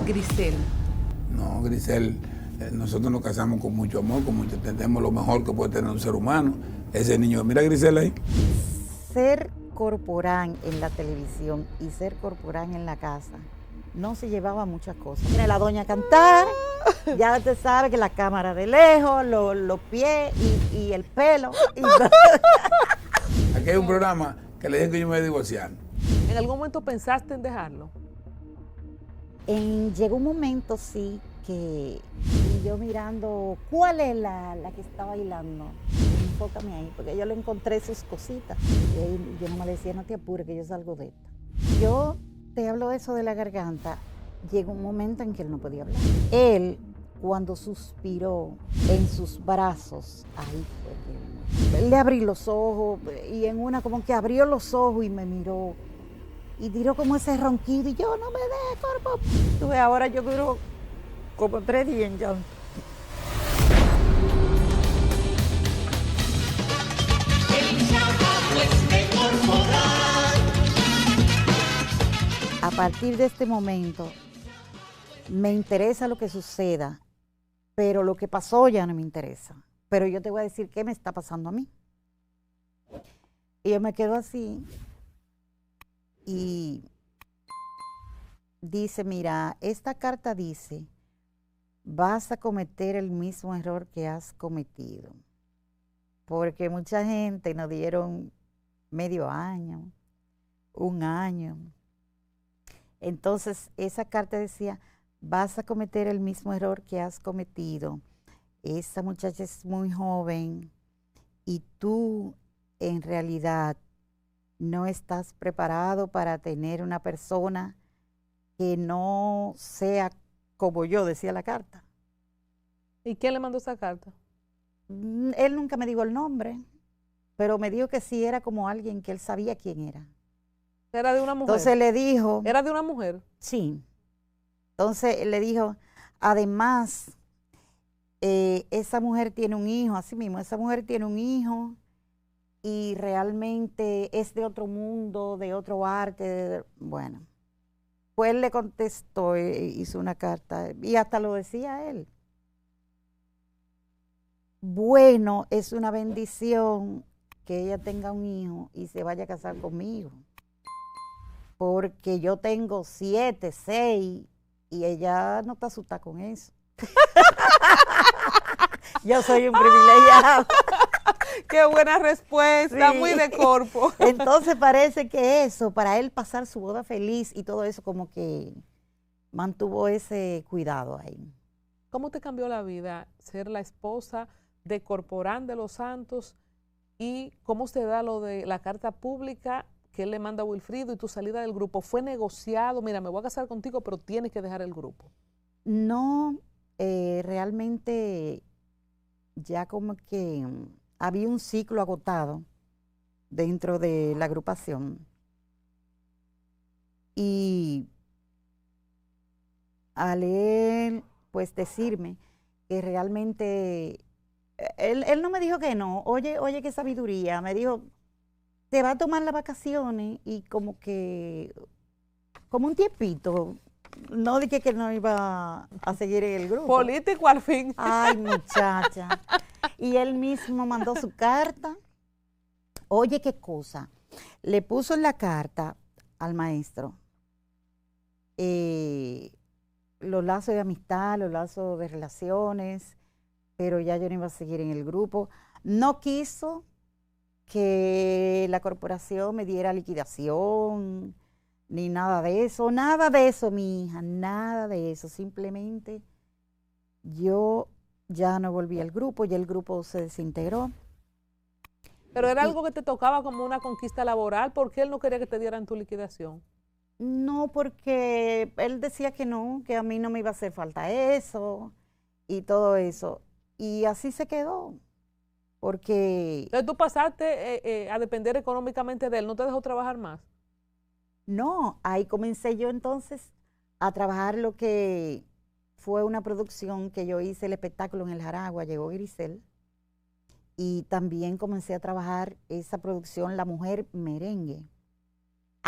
Grisel? No, Grisel, nosotros nos casamos con mucho amor, con mucho, entendemos lo mejor que puede tener un ser humano. Ese niño, mira a Grisel ahí. Ser corporán en la televisión y ser corporán en la casa no se llevaba muchas cosas. Tiene la doña a cantar, ya usted sabe que la cámara de lejos, los pies y el pelo. Aquí hay un programa que le dije que yo me voy a divorciar. ¿En algún momento pensaste en dejarlo? Llegó un momento, sí, que y yo mirando, ¿cuál es la que está bailando? Enfócame ahí, porque yo le encontré sus cositas. Y yo no me decía, no te apures, que yo salgo de esta. Yo te hablo de eso de la garganta. Llegó un momento en que él no podía hablar. Él, cuando suspiró en sus brazos, ahí fue que le abrí los ojos, y en una como que abrió los ojos y me miró. Y tiró como ese ronquido y yo, no me dejes, cuerpo. Tú ves, ahora yo duro como 3 días en llanto. A partir de este momento, me interesa lo que suceda, pero lo que pasó ya no me interesa. Pero yo te voy a decir qué me está pasando a mí. Y yo me quedo así. Y dice, mira, esta carta dice, vas a cometer el mismo error que has cometido. Porque mucha gente nos dieron medio año, 1 año. Entonces, esa carta decía, vas a cometer el mismo error que has cometido. Esa muchacha es muy joven y tú, en realidad, no estás preparado para tener una persona que no sea como yo, decía la carta. ¿Y quién le mandó esa carta? Él nunca me dijo el nombre, pero me dijo que sí era como alguien que él sabía quién era. ¿Era de una mujer? Entonces le dijo... ¿Era de una mujer? Sí. Entonces le dijo, además, esa mujer tiene un hijo, así mismo, esa mujer tiene un hijo y realmente es de otro mundo, de otro arte, bueno. Pues él le contestó, hizo una carta y hasta lo decía él. Bueno, es una bendición que ella tenga un hijo y se vaya a casar conmigo. Porque yo tengo 7, 6 y ella no está asustada con eso. Yo soy un privilegiado. ¡Qué buena respuesta! Sí. Muy de corpo. Entonces parece que eso, para él pasar su boda feliz y todo eso, como que mantuvo ese cuidado ahí. ¿Cómo te cambió la vida ser la esposa de Corporán de los Santos y cómo se da lo de la carta pública que él le manda a Wilfrido y tu salida del grupo? ¿Fue negociado? Mira, me voy a casar contigo, pero tienes que dejar el grupo. No, realmente ya como que había un ciclo agotado dentro de la agrupación. Y al él, pues decirme que realmente, él no me dijo que no, oye qué sabiduría, me dijo, te va a tomar las vacaciones y como un tiempito, no dije que no iba a seguir en el grupo. Político al fin. Ay, muchacha. Y él mismo mandó su carta. Oye, qué cosa. Le puso en la carta al maestro los lazos de amistad, los lazos de relaciones, pero ya yo no iba a seguir en el grupo. No quiso que la corporación me diera liquidación, ni nada de eso, mi hija, nada de eso. Simplemente yo ya no volví al grupo, ya el grupo se desintegró. Pero era algo que te tocaba como una conquista laboral, ¿por qué él no quería que te dieran tu liquidación? No, porque él decía que no, que a mí no me iba a hacer falta eso y todo eso. Y así se quedó, porque... Entonces tú pasaste a depender económicamente de él, ¿no te dejó trabajar más? No, ahí comencé yo entonces a trabajar lo que fue una producción que yo hice, el espectáculo en el Jaragua, llegó Grisel. Y también comencé a trabajar esa producción, La Mujer Merengue.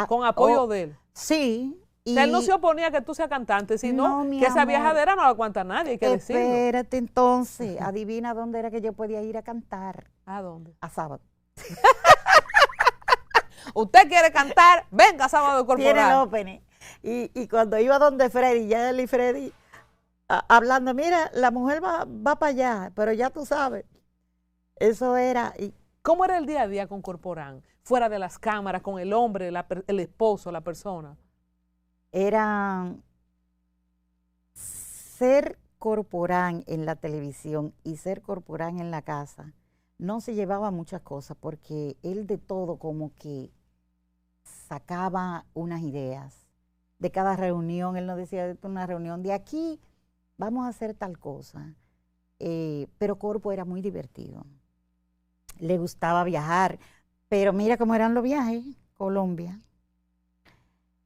¿Con apoyo de él? Sí, O sea, él no se oponía a que tú seas cantante, sino No, mi que esa amor. viajadera no la aguanta nadie, hay que decirlo. Espérate, entonces, adivina dónde era que yo podía ir a cantar. ¿A dónde? A Sábado. Usted quiere cantar, venga Sábado Tiene el Corporal. opening. Y cuando iba donde Freddy, ya él y Freddy hablando, mira, la mujer va para allá, pero ya tú sabes. Eso era. ¿Cómo era el día a día con Corporán? Fuera de las cámaras, con el hombre, el esposo, la persona. Era ser Corporán en la televisión y ser Corporán en la casa. No se llevaba muchas cosas porque él de todo como que sacaba unas ideas. De cada reunión, él nos decía, de una reunión de aquí vamos a hacer tal cosa. Pero Corpo era muy divertido. Le gustaba viajar. Pero mira cómo eran los viajes, Colombia.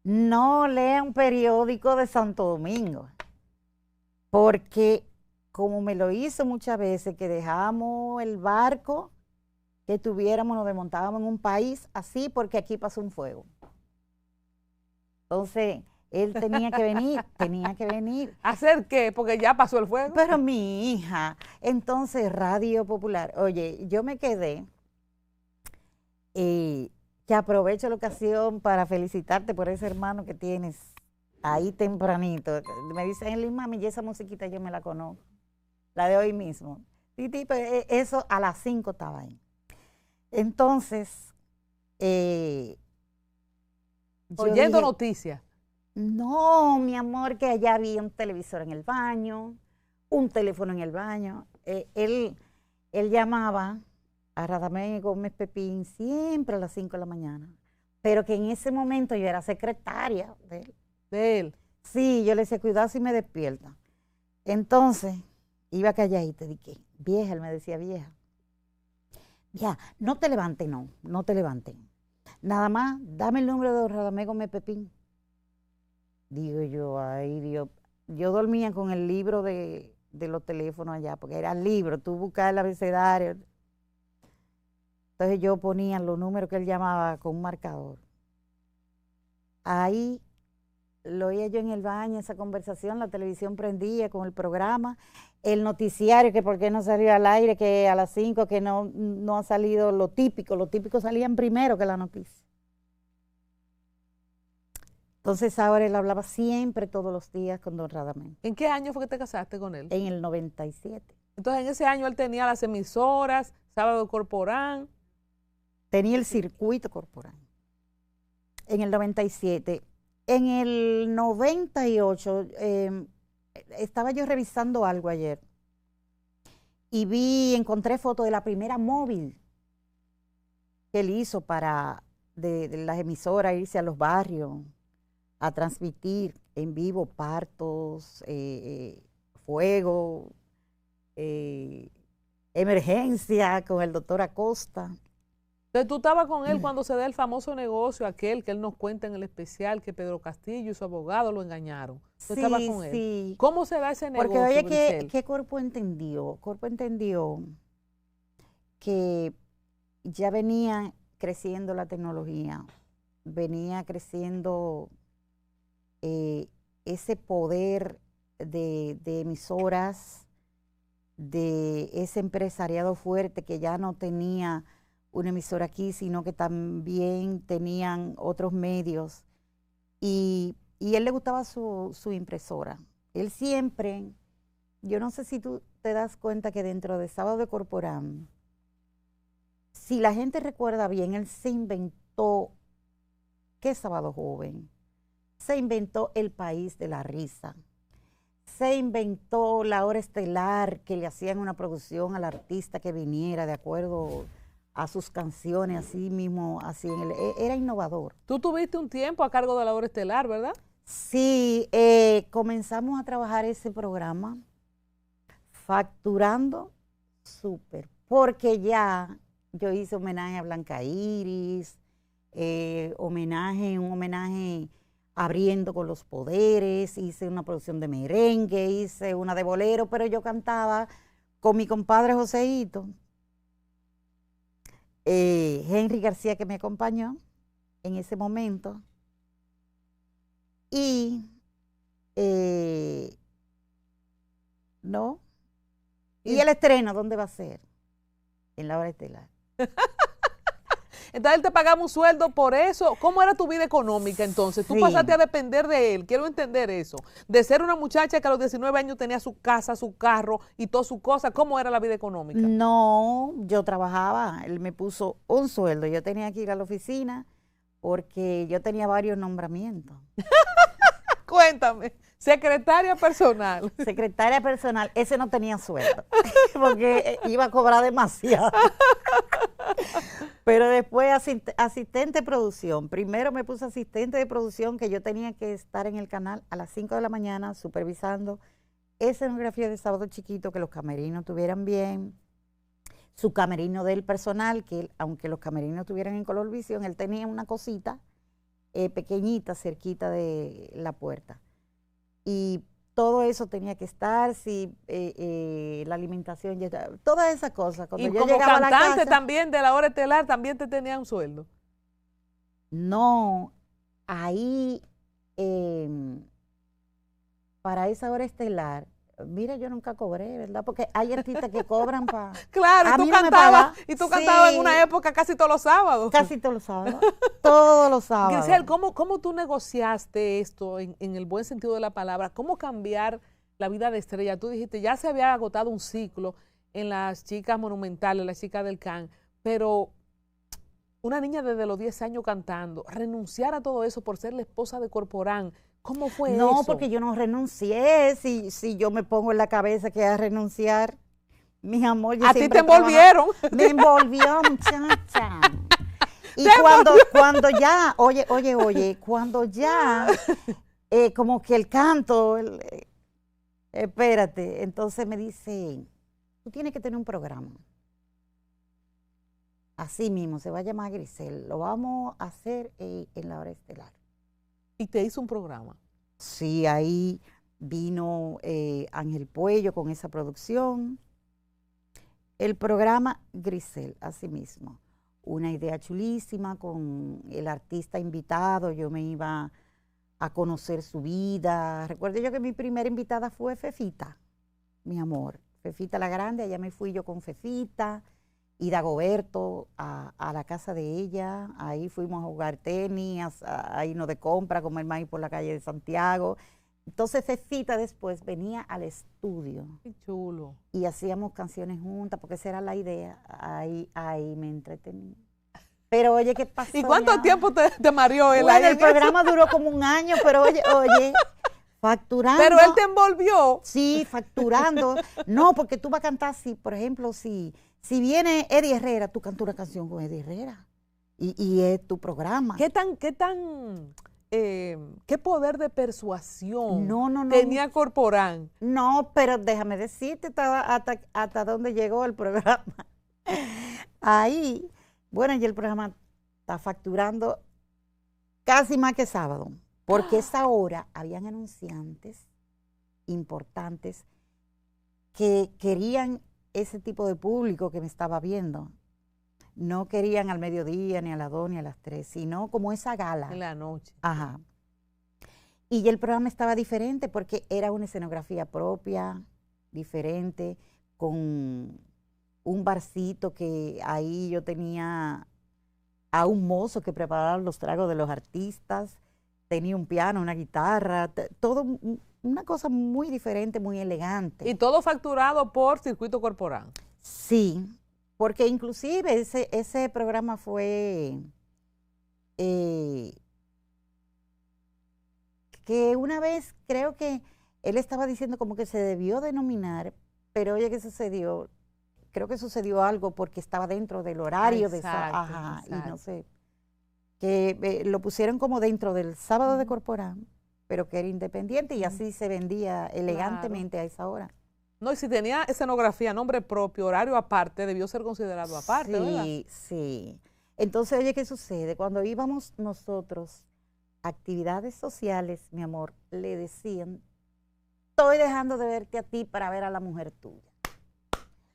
No lea un periódico de Santo Domingo, porque como me lo hizo muchas veces, que dejábamos el barco que tuviéramos, nos desmontábamos en un país así, porque aquí pasó un fuego. Entonces, él tenía que venir. ¿Hacer qué? Porque ya pasó el fuego. Pero mi hija, entonces Radio Popular, oye, yo me quedé, que aprovecho la ocasión para felicitarte por ese hermano que tienes ahí tempranito. Me dicen, mami, y esa musiquita yo me la conozco, la de hoy mismo. Titi, pues, eso a las 5 estaba ahí. Entonces, oyendo noticias. No, mi amor, que allá había un televisor en el baño, un teléfono en el baño. Él llamaba a Radamés Gómez Pepín siempre a las 5 de la mañana, pero que en ese momento yo era secretaria de él. De él. Sí, yo le decía, cuidado si me despierta. Entonces, iba calladita, dije, vieja, él me decía, vieja, no te levantes, no te levantes. Nada más, dame el número de Radamés Gómez Pepín. Digo yo, ay Dios, yo dormía con el libro de los teléfonos allá, porque era el libro, tú buscabas el abecedario. Entonces yo ponía los números que él llamaba con un marcador. Ahí lo oía yo en el baño, esa conversación, la televisión prendía con el programa, el noticiario, que por qué no salió al aire, que a las 5, que no ha salido lo típico. Los típicos salían primero que la noticia. Entonces ahora él hablaba siempre, todos los días, con don Radamés. ¿En qué año fue que te casaste con él? En el 97. Entonces en ese año él tenía las emisoras, Sábado Corporán. Tenía el circuito corporal. En el 97. En el 98, estaba yo revisando algo ayer y encontré fotos de la primera móvil que él hizo de las emisoras, irse a los barrios a transmitir en vivo partos, fuego, emergencia con el doctor Acosta. Entonces tú estabas con él cuando se da el famoso negocio aquel que él nos cuenta en el especial, que Pedro Castillo y su abogado lo engañaron. ¿Tú estabas con él? Sí. ¿Cómo se da ese negocio, Porque oye, Grisel? ¿qué Corpo entendió? Corpo entendió que ya venía creciendo la tecnología, venía creciendo ese poder de emisoras, de ese empresariado fuerte que ya no tenía una emisora aquí, sino que también tenían otros medios. Y él le gustaba su impresora. Él siempre, yo no sé si tú te das cuenta que dentro de Sábado de Corporán, si la gente recuerda bien, él se inventó, ¿qué Sábado Joven? Se inventó El País de la Risa. Se inventó la hora estelar, que le hacían una producción al artista que viniera de acuerdo a sus canciones, así mismo, así era innovador. Tú tuviste un tiempo a cargo de la hora estelar, ¿verdad? Sí, comenzamos a trabajar ese programa facturando súper, porque ya yo hice homenaje a Blanca Iris, un homenaje abriendo con los poderes, hice una producción de merengue, hice una de bolero, pero yo cantaba con mi compadre Joseito, Henry García, que me acompañó en ese momento, Y, no. ¿Y el estreno dónde va a ser? En la hora estelar. Entonces él te pagaba un sueldo por eso. ¿Cómo era tu vida económica entonces? Tú Sí. pasaste a depender de él. Quiero entender eso. De ser una muchacha que a los 19 años tenía su casa, su carro y todas sus cosas. ¿Cómo era la vida económica? No, yo trabajaba, él me puso un sueldo, yo tenía que ir a la oficina porque yo tenía varios nombramientos. Cuéntame. Secretaria personal. Secretaria personal, ese no tenía sueldo, porque iba a cobrar demasiado. Pero después asistente de producción. Primero me puse asistente de producción, que yo tenía que estar en el canal a las 5 de la mañana supervisando escenografía de Sábado Chiquito, que los camerinos tuvieran bien, su camerino del personal, que él, aunque los camerinos estuvieran en color visión, él tenía una cosita pequeñita cerquita de la puerta. Y todo eso tenía que estar, si la alimentación, ya estaba, todas esas cosas. Cuando Y yo como llegaba a la cantante casa, también de la hora estelar, también te tenía un sueldo. no, ahí, para esa hora estelar, mira, yo nunca cobré, ¿verdad? Porque hay artistas que cobran para... Claro, A y tú mí no me cantabas, pagaba. y tú cantabas en Sí. una época casi todos los sábados. Casi todos los sábados. Todos los sábados. Grisel, ¿cómo tú negociaste esto en el buen sentido de la palabra? ¿Cómo cambiar la vida de estrella? Tú dijiste, ya se había agotado un ciclo en las chicas monumentales, las chicas del CAN, pero una niña desde los 10 años cantando, renunciar a todo eso por ser la esposa de Corporán, ¿cómo fue eso? No, porque yo no renuncié. Si yo me pongo en la cabeza que a renunciar, mi amor, yo A ti siempre te envolvieron. Me envolvió, muchacha. Y cuando ya, oye, cuando ya, como que el canto, espérate, entonces me dice, tú tienes que tener un programa. Así mismo, se va a llamar Grisel, lo vamos a hacer en la hora estelar. Y te hizo un programa. Sí, ahí vino Ángel Puello con esa producción. El programa Grisel, así mismo. Una idea chulísima con el artista invitado. Yo me iba a conocer su vida. Recuerdo yo que mi primera invitada fue Fefita, mi amor. Fefita la Grande, allá me fui yo con Fefita y Dagoberto a la casa de ella. Ahí fuimos a jugar tenis, a irnos de compra, a comer maíz por la calle de Santiago. Entonces Fefita después venía al estudio. Qué chulo. Y hacíamos canciones juntas, porque esa era la idea. Ahí me entretenía. Pero oye, ¿qué pasó? ¿Y cuánto ya? tiempo te mareó él Bueno, ahí el en eso? programa duró como un año, pero oye, facturando. Pero él te envolvió. Sí, facturando. No, porque tú vas a cantar, por ejemplo, si viene Eddie Herrera, tú cantas una canción con Eddie Herrera. Y es tu programa. ¿Qué poder de persuasión No. tenía Corporán? No, pero déjame decirte hasta dónde llegó el programa. Ahí, bueno, y el programa está facturando casi más que sábado, porque esa hora habían anunciantes importantes que querían ese tipo de público que me estaba viendo. No querían al mediodía, ni a las 2, ni a las 3, sino como esa gala. En la noche. Ajá. Y el programa estaba diferente porque era una escenografía propia, diferente, con un barcito que ahí yo tenía a un mozo que preparaba los tragos de los artistas, tenía un piano, una guitarra, todo una cosa muy diferente, muy elegante. Y todo facturado por Circuito Corporán. Sí, porque inclusive ese programa fue que una vez creo que él estaba diciendo como que se debió denominar, pero oye, ¿qué sucedió? Creo que sucedió algo porque estaba dentro del horario de Exacto, ajá, exacto. y no sé, que lo pusieron como dentro del sábado de Corporán, pero que era independiente y así se vendía elegantemente a esa hora. No, y si tenía escenografía, nombre propio, horario aparte, debió ser considerado aparte, ¿verdad? Sí, sí. Entonces, oye, ¿qué sucede? Cuando íbamos nosotros a actividades sociales, mi amor, le decían, estoy dejando de verte a ti para ver a la mujer tuya.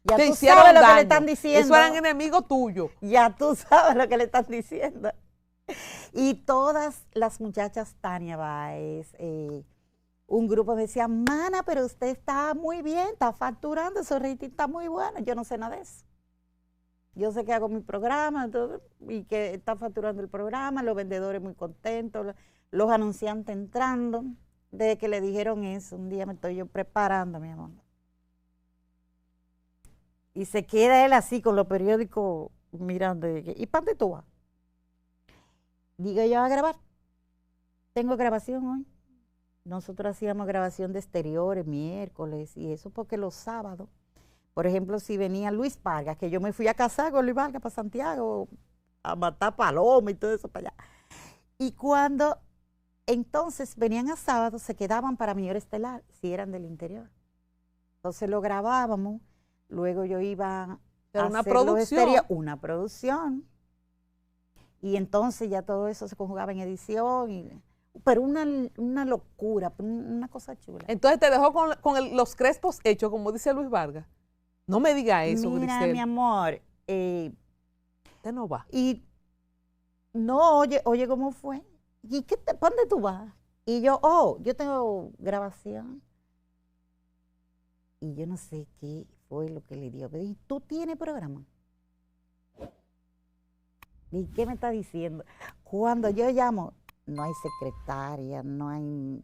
Ya Te tú hicieron sabes lo que daño. le están diciendo. Eso eran enemigos tuyos. Ya tú sabes lo que le están diciendo. Y todas las muchachas, Tania Báez, un grupo me decía, mana, pero usted está muy bien, está facturando, su rating está muy bueno. Yo no sé nada de eso. Yo sé que hago mi programa todo, y que está facturando el programa, los vendedores muy contentos, los anunciantes entrando. Desde que le dijeron eso, un día me estoy yo preparando, mi amor. Y se queda él así con los periódicos mirando. ¿Y para dónde tú vas? Digo yo a grabar. Tengo grabación hoy. Nosotros hacíamos grabación de exteriores miércoles y eso porque los sábados, por ejemplo, si venía Luis Vargas, que yo me fui a casar con Luis Vargas para Santiago a matar paloma y todo eso para allá. Y cuando entonces venían a sábado, se quedaban para mi hora estelar, si eran del interior. Entonces lo grabábamos, luego yo iba a hacer una producción. Y entonces ya todo eso se conjugaba en edición, pero una locura, una cosa chula. Entonces te dejó con los crespos hechos, como dice Luis Vargas. No me diga eso, Mira, Grisel. mi amor. Usted no va. Y no, oye, ¿cómo fue? ¿Y para dónde tú vas? Y yo, yo tengo grabación. Y yo no sé qué fue lo que le dio. Pero, ¿y tú tienes programa? ¿Y qué me está diciendo? Cuando yo llamo, no hay secretaria, no hay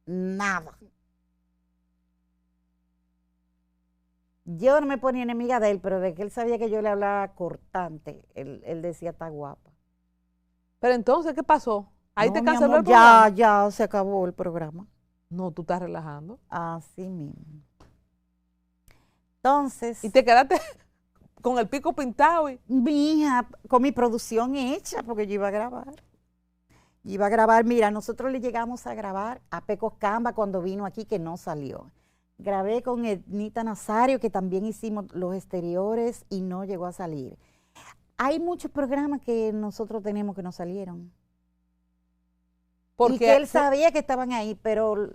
nada. Yo no me ponía enemiga de él, pero de que él sabía que yo le hablaba cortante, él decía, está guapa. Pero entonces, ¿qué pasó? Ahí No, te mi canceló amor, el programa. ya se acabó el programa. No, tú estás relajando. Así mismo. Entonces, Y te quedaste con el pico pintado. mi hija, con mi producción hecha, porque yo iba a grabar. Mira, nosotros le llegamos a grabar a Pecos Camba cuando vino aquí, que no salió. Grabé con Ednita Nazario, que también hicimos los exteriores y no llegó a salir. Hay muchos programas que nosotros tenemos que no salieron. Porque y que él sabía que estaban ahí, pero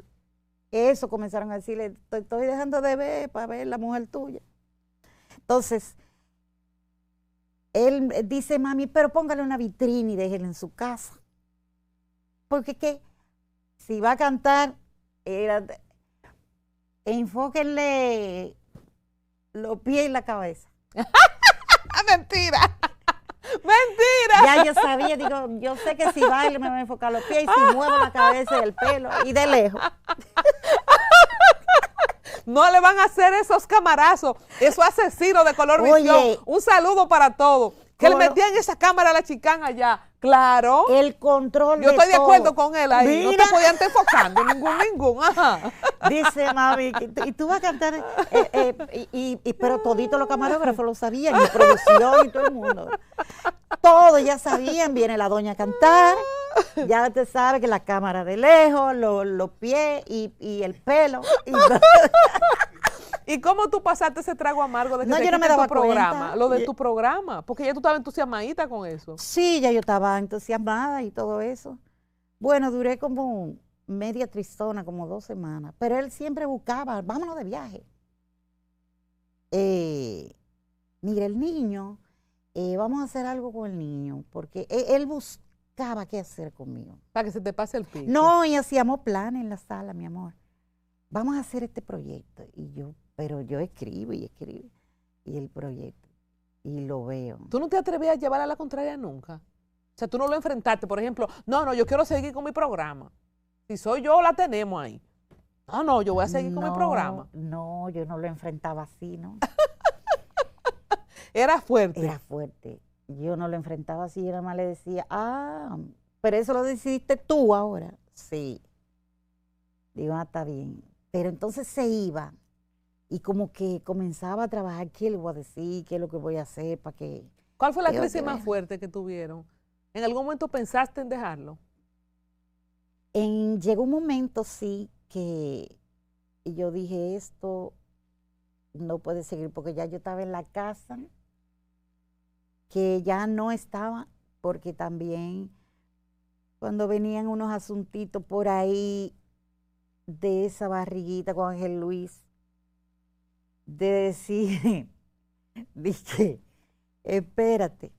eso comenzaron a decirle, estoy dejando de ver para ver la mujer tuya. Entonces, él dice, mami, pero póngale una vitrina y déjela en su casa. Porque ¿qué? Si va a cantar, enfóquenle los pies y la cabeza. ¡Mentira! ¡Mentira! Ya yo sabía, digo, yo sé que si bailo me voy a enfocar los pies y si muevo la cabeza y el pelo y de lejos. No le van a hacer esos camarazos, esos asesinos de Color Visión. Oye, un saludo para todos. Que le metían esa cámara a la chicana allá. Claro. El control. Yo estoy de acuerdo con él ahí. Mira. No te podían estar enfocando, ningún. Ajá. Dice mami, y tú vas a cantar, pero todito los camarógrafos lo sabían, y producción y todo el mundo. Todos ya sabían, viene la doña a cantar, ya te sabe que la cámara de lejos, los pies y el pelo. ¿Y cómo tú pasaste ese trago amargo de que yo no me daba tu programa? cuenta. Lo de tu programa, porque ya tú estabas entusiasmadita con eso. Sí, ya yo estaba entusiasmada y todo eso. Bueno, duré como media tristona, como 2 semanas, pero él siempre buscaba, vámonos de viaje. Mira, el niño, vamos a hacer algo con el niño, porque él buscaba qué hacer conmigo. Para que se te pase el pico. No, y hacíamos planes en la sala, mi amor. Vamos a hacer este proyecto. Pero yo escribo y el proyecto, y lo veo. ¿Tú no te atrevías a llevar a la contraria nunca? O sea, tú no lo enfrentaste, por ejemplo, no, yo quiero seguir con mi programa. Si soy yo, la tenemos ahí. No, yo voy a seguir con mi programa. No, yo no lo enfrentaba así, ¿no? Era fuerte. Era fuerte. Yo no lo enfrentaba así, yo nada más le decía, pero eso lo decidiste tú ahora. Sí. Digo, está bien. Pero entonces se iba y como que comenzaba a trabajar, ¿qué le voy a decir? ¿Qué es lo que voy a hacer? ¿Para qué? ¿Cuál fue la crisis más fuerte que tuvieron? ¿En algún momento pensaste en dejarlo? Llegó un momento, sí, que yo dije, esto no puede seguir, porque ya yo estaba en la casa, que ya no estaba, porque también cuando venían unos asuntitos por ahí de esa barriguita con Ángel Luis, de decir, dije, espérate,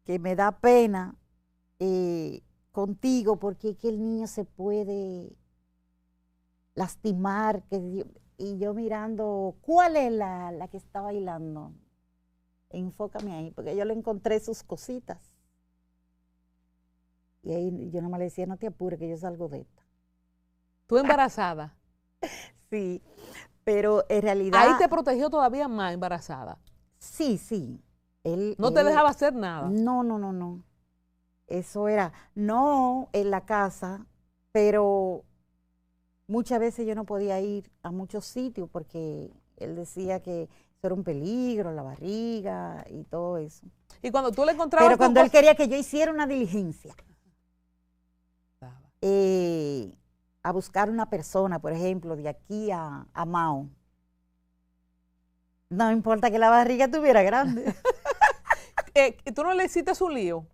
que me da pena contigo, porque es que el niño se puede lastimar. Y yo mirando, ¿cuál es la que está bailando? Enfócame ahí, porque yo le encontré sus cositas. Y ahí yo nomás le decía, no te apures, que yo salgo de esta. ¿Tú embarazada? Sí, pero en realidad... Ahí te protegió todavía más embarazada. Sí, sí. No te dejaba hacer nada. No. Eso era, no en la casa, pero muchas veces yo no podía ir a muchos sitios porque él decía que eso era un peligro, la barriga y todo eso. Y cuando tú le encontrabas... Pero cuando él quería que yo hiciera una diligencia, a buscar una persona, por ejemplo, de aquí a Mao, no importa que la barriga estuviera grande. ¿Tú no le hiciste su lío?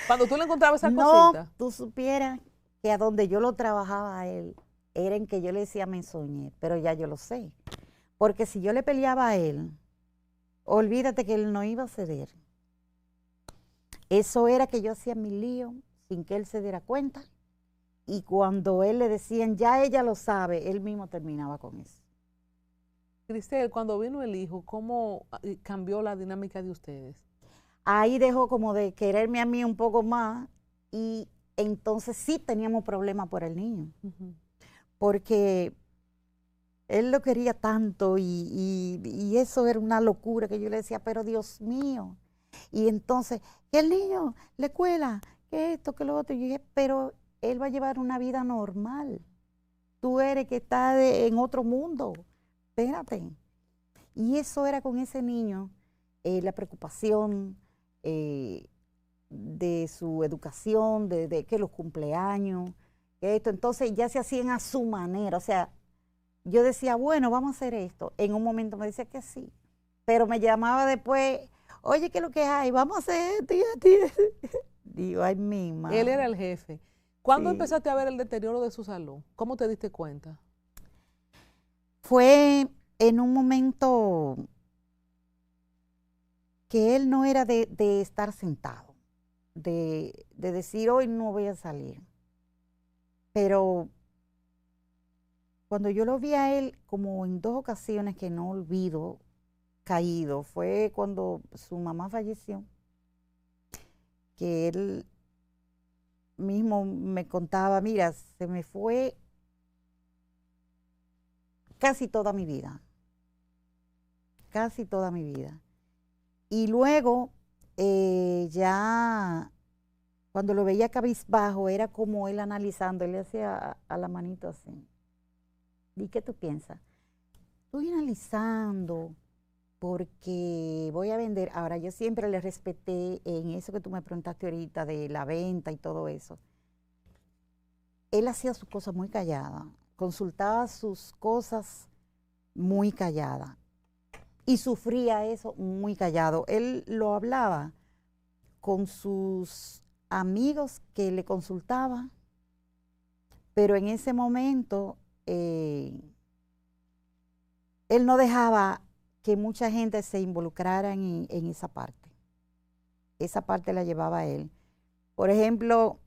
Cuando tú le encontrabas esas no, cositas. No, tú supieras que a donde yo lo trabajaba a él, era en que yo le decía me soñé, pero ya yo lo sé. Porque si yo le peleaba a él, olvídate que él no iba a ceder. Eso era que yo hacía mi lío sin que él se diera cuenta. Y cuando él le decían, ya ella lo sabe, él mismo terminaba con eso. Cristel, cuando vino el hijo, ¿cómo cambió la dinámica de ustedes? Ahí dejó como de quererme a mí un poco más y entonces sí teníamos problemas por el niño. Porque él lo quería tanto y eso era una locura que yo le decía, pero Dios mío. Y entonces, que el niño, la escuela, que esto, que lo otro. Y yo dije, pero él va a llevar una vida normal. Tú eres que está en otro mundo. Espérate. Y eso era con ese niño, la preocupación de su educación, de que los cumpleaños, que esto. Entonces ya se hacían a su manera. O sea, yo decía, bueno, vamos a hacer esto. En un momento me decía que sí. Pero me llamaba después, oye, ¿qué es lo que hay? Vamos a hacer esto y esto. Digo, ay, mi madre. Él era el jefe. ¿Cuándo Sí. empezaste a ver el deterioro de su salud? ¿Cómo te diste cuenta? Fue en un momento que él no era de estar sentado, de decir, hoy no voy a salir. Pero cuando yo lo vi a él, como en 2 ocasiones que no olvido, caído, fue cuando su mamá falleció, que él mismo me contaba, mira, se me fue casi toda mi vida. Y luego, ya cuando lo veía cabizbajo, era como él analizando, él le hacía a la manito así. ¿Y qué tú piensas? Estoy analizando porque voy a vender. Ahora, yo siempre le respeté en eso que tú me preguntaste ahorita de la venta y todo eso. Él hacía sus cosas muy callada, consultaba sus cosas muy callada y sufría eso muy callado. Él lo hablaba con sus amigos que le consultaban, pero en ese momento él no dejaba que mucha gente se involucrara en esa parte. Esa parte la llevaba él. Por ejemplo...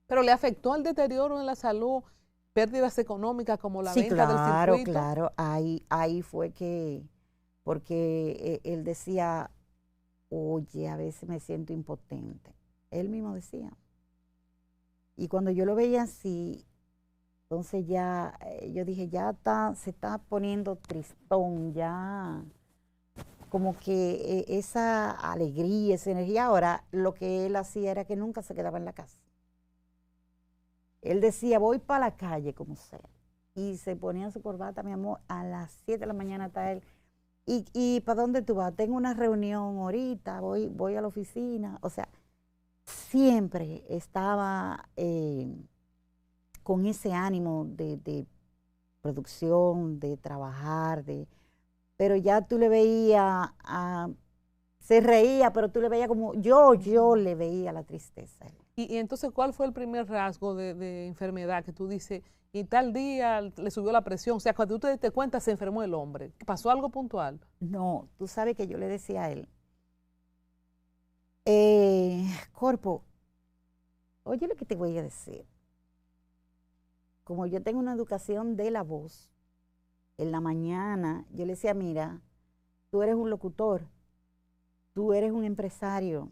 ¿Pero le afectó el deterioro en la salud, pérdidas económicas como la venta del circuito? Claro, ahí fue que... Porque él decía, oye, a veces me siento impotente. Él mismo decía. Y cuando yo lo veía así, entonces ya, yo dije, ya se está poniendo tristón, ya como que esa alegría, esa energía. Ahora, lo que él hacía era que nunca se quedaba en la casa. Él decía, voy para la calle como sea. Y se ponía su corbata, mi amor, a las 7 de la mañana está él. ¿Y para dónde tú vas? Tengo una reunión ahorita, voy a la oficina. O sea, siempre estaba con ese ánimo de producción, de trabajar, pero ya tú le veías, se reía, pero tú le veías como, yo le veía la tristeza. Y entonces, ¿cuál fue el primer rasgo de enfermedad que tú dices, y tal día le subió la presión? O sea, cuando tú te diste cuenta, se enfermó el hombre. ¿Pasó algo puntual? No, tú sabes que yo le decía a él, Corpo, oye lo que te voy a decir. Como yo tengo una educación de la voz, en la mañana yo le decía, mira, tú eres un locutor, tú eres un empresario,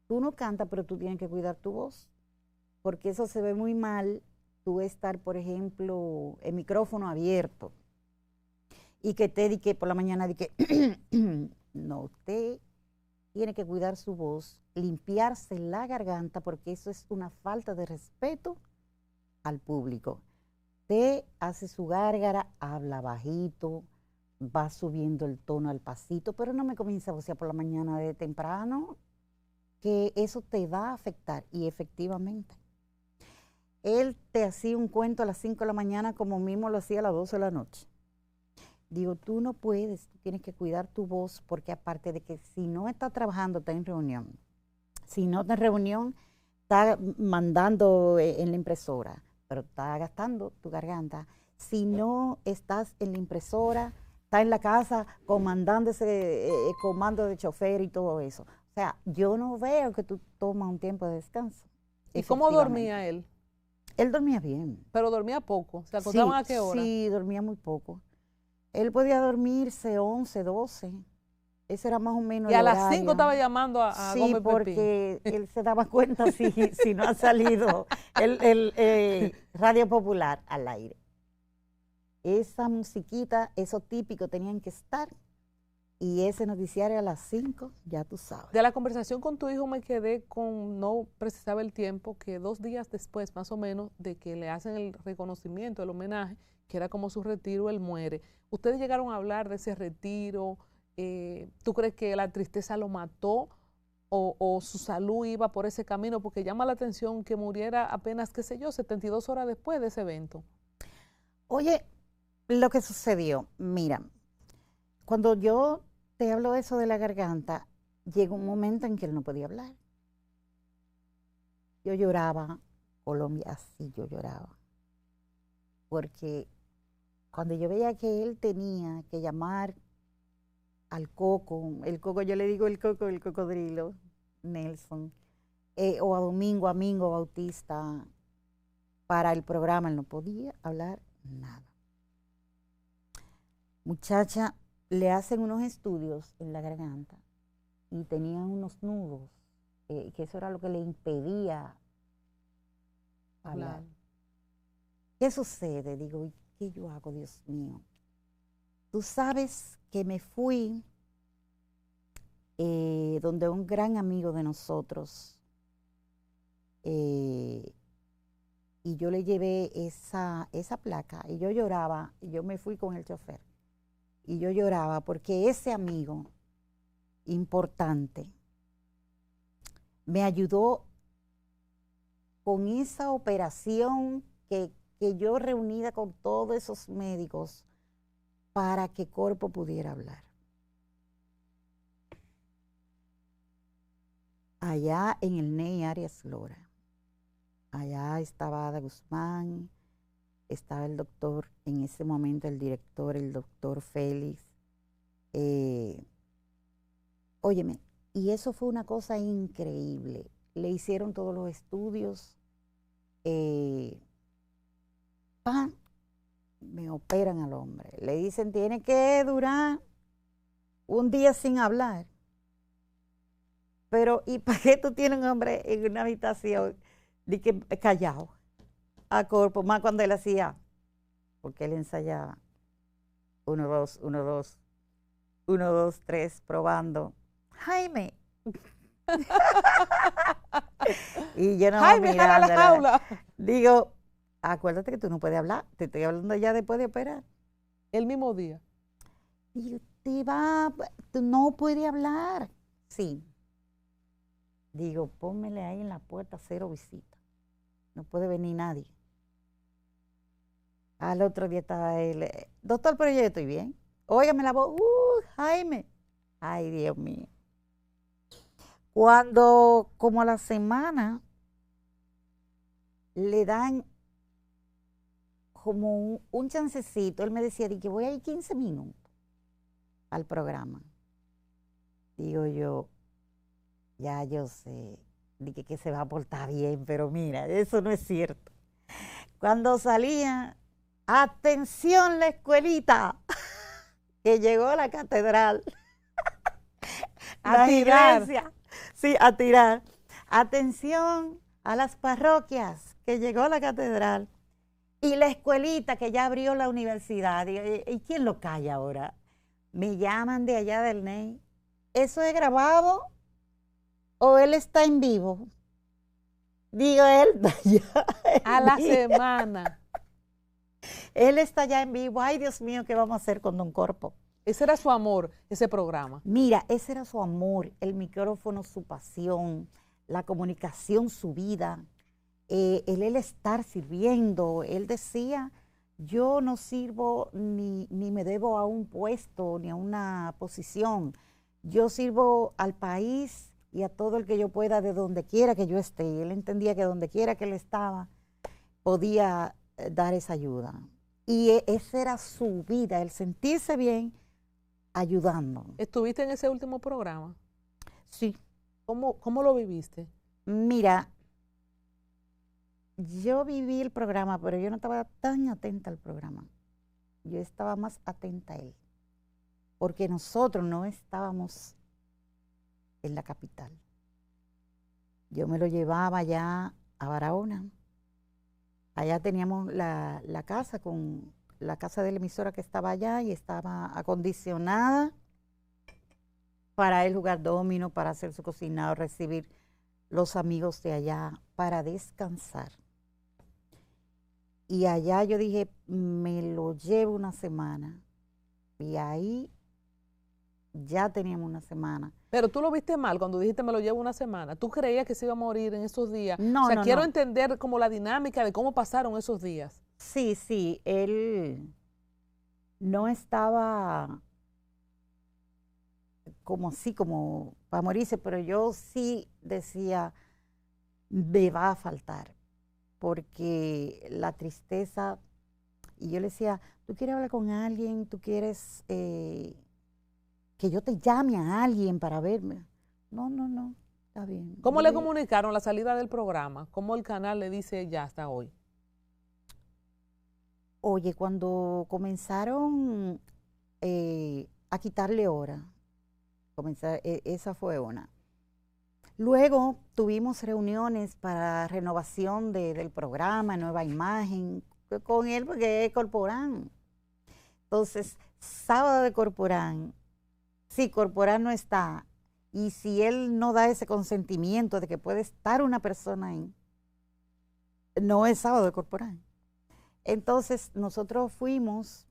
tú no cantas, pero tú tienes que cuidar tu voz, porque eso se ve muy mal, tú estar, por ejemplo, el micrófono abierto, y que te di que por la mañana di que no, usted tiene que cuidar su voz, limpiarse la garganta, porque eso es una falta de respeto al público. Usted hace su gárgara, habla bajito, va subiendo el tono al pasito, pero no me comienza a vocear por la mañana de temprano, que eso te va a afectar. Y efectivamente, él te hacía un cuento a las 5 de la mañana como mismo lo hacía a las 12 de la noche. Digo, tú no puedes, tú tienes que cuidar tu voz, porque aparte de que si no está trabajando, está en reunión. Si no está en reunión, está mandando en la impresora, pero está gastando tu garganta. Si no estás en la impresora, está en la casa comandando ese comando de chofer y todo eso. O sea, yo no veo que tú tomas un tiempo de descanso. ¿Y cómo dormía él? Él dormía bien. Pero dormía poco. ¿Se acostaban a qué hora? Sí, dormía muy poco. Él podía dormirse 11, 12. Ese era más o menos y el a las horario. 5 estaba llamando a Sí, Gómez porque él se daba cuenta si no ha salido el Radio Popular al aire. Esa musiquita, eso típico, tenían que estar. Y ese noticiario a las 5, ya tú sabes. De la conversación con tu hijo me quedé con, no precisaba el tiempo, que 2 días después, más o menos, de que le hacen el reconocimiento, el homenaje, que era como su retiro, él muere. ¿Ustedes llegaron a hablar de ese retiro? ¿Tú crees que la tristeza lo mató o su salud iba por ese camino? Porque llama la atención que muriera apenas, qué sé yo, 72 horas después de ese evento. Oye, lo que sucedió, mira, cuando yo te hablo eso de la garganta, llegó un momento en que él no podía hablar. Yo lloraba, Colombia, así yo lloraba. Porque cuando yo veía que él tenía que llamar al Coco, el Coco, yo le digo el Coco, el cocodrilo, Nelson, o a Domingo, a Mingo Bautista, para el programa, él no podía hablar nada. Muchacha, le hacen unos estudios en la garganta y tenía unos nudos, que eso era lo que le impedía hablar. ¿Qué sucede? Digo, ¿qué yo hago, Dios mío? Tú sabes que me fui donde un gran amigo de nosotros, y yo le llevé esa placa, y yo lloraba, y yo me fui con el chofer, y yo lloraba porque ese amigo importante me ayudó con esa operación que yo reunida con todos esos médicos para que Corpo pudiera hablar. Allá en el NEI Arias Lora, allá estaba Ada Guzmán, estaba el doctor, en ese momento el director, el doctor Félix. Óyeme, y eso fue una cosa increíble. Le hicieron todos los estudios. Me operan al hombre. Le dicen, tiene que durar un día sin hablar. Pero, ¿y para qué tú tienes un hombre en una habitación callado? A Corpo, más cuando él hacía, porque él ensayaba 1, 2, 1, 2, 1, 2, 3, probando. Jaime. Y yo no Jaime, jala la jaula. Digo, acuérdate que tú no puedes hablar, te estoy hablando ya después de operar. El mismo día. Digo, tú no puedes hablar. Sí. Digo, pónmele ahí en la puerta 0 visitas. No puede venir nadie. Al otro día estaba él, doctor, pero yo estoy bien. Óigame la voz, Jaime. Ay, Dios mío. Cuando, como a la semana, le dan como un chancecito, él me decía, que voy a ir 15 minutos al programa. Digo yo, ya yo sé, dije que se va a portar bien, pero mira, eso no es cierto. Cuando salía, atención la escuelita, que llegó a la catedral, A la tirar. iglesia, sí, a tirar. Atención a las parroquias, que llegó a la catedral. Y la escuelita que ya abrió la universidad. ¿Y quién lo calla ahora? Me llaman de allá del NEI. ¿Eso es grabado o él está en vivo? Digo, él está allá A en la vivo. semana. Él está allá en vivo. Ay, Dios mío, ¿qué vamos a hacer con Don Corpo? Ese era su amor, ese programa. Mira, ese era su amor, el micrófono su pasión, la comunicación su vida, él estar sirviendo. Él decía, yo no sirvo ni me debo a un puesto ni a una posición. Yo sirvo al país y a todo el que yo pueda de donde quiera que yo esté. Él entendía que donde quiera que él estaba podía dar esa ayuda. Y esa era su vida, el sentirse bien ayudando. ¿Estuviste en ese último programa? Sí. ¿Cómo lo viviste? Mira, yo viví el programa, pero yo no estaba tan atenta al programa. Yo estaba más atenta a él, porque nosotros no estábamos en la capital. Yo me lo llevaba allá a Barahona. Allá teníamos la casa con la casa de la emisora que estaba allá y estaba acondicionada para él jugar dominó, para hacer su cocinado, recibir los amigos de allá, para descansar. Y allá yo dije, me lo llevo una semana. Y ahí ya teníamos una semana. Pero tú lo viste mal cuando dijiste me lo llevo una semana. ¿Tú creías que se iba a morir en esos días? No, o sea, no, quiero no. entender como la dinámica de cómo pasaron esos días. Sí, sí, él no estaba como así, como para morirse, pero yo sí decía, me va a faltar, porque la tristeza, y yo le decía, ¿tú quieres hablar con alguien? ¿Tú quieres que yo te llame a alguien para verme? No, no, no, está bien. ¿Cómo Dile, le comunicaron la salida del programa? ¿Cómo el canal le dice ya hasta hoy? oye, cuando comenzaron a quitarle hora, esa fue una. Luego tuvimos reuniones para renovación del programa, nueva imagen, con él porque es Corporán. Entonces, sábado de Corporán, si Corporán no está y si él no da ese consentimiento de que puede estar una persona ahí, no es sábado de Corporán. Entonces, nosotros fuimos,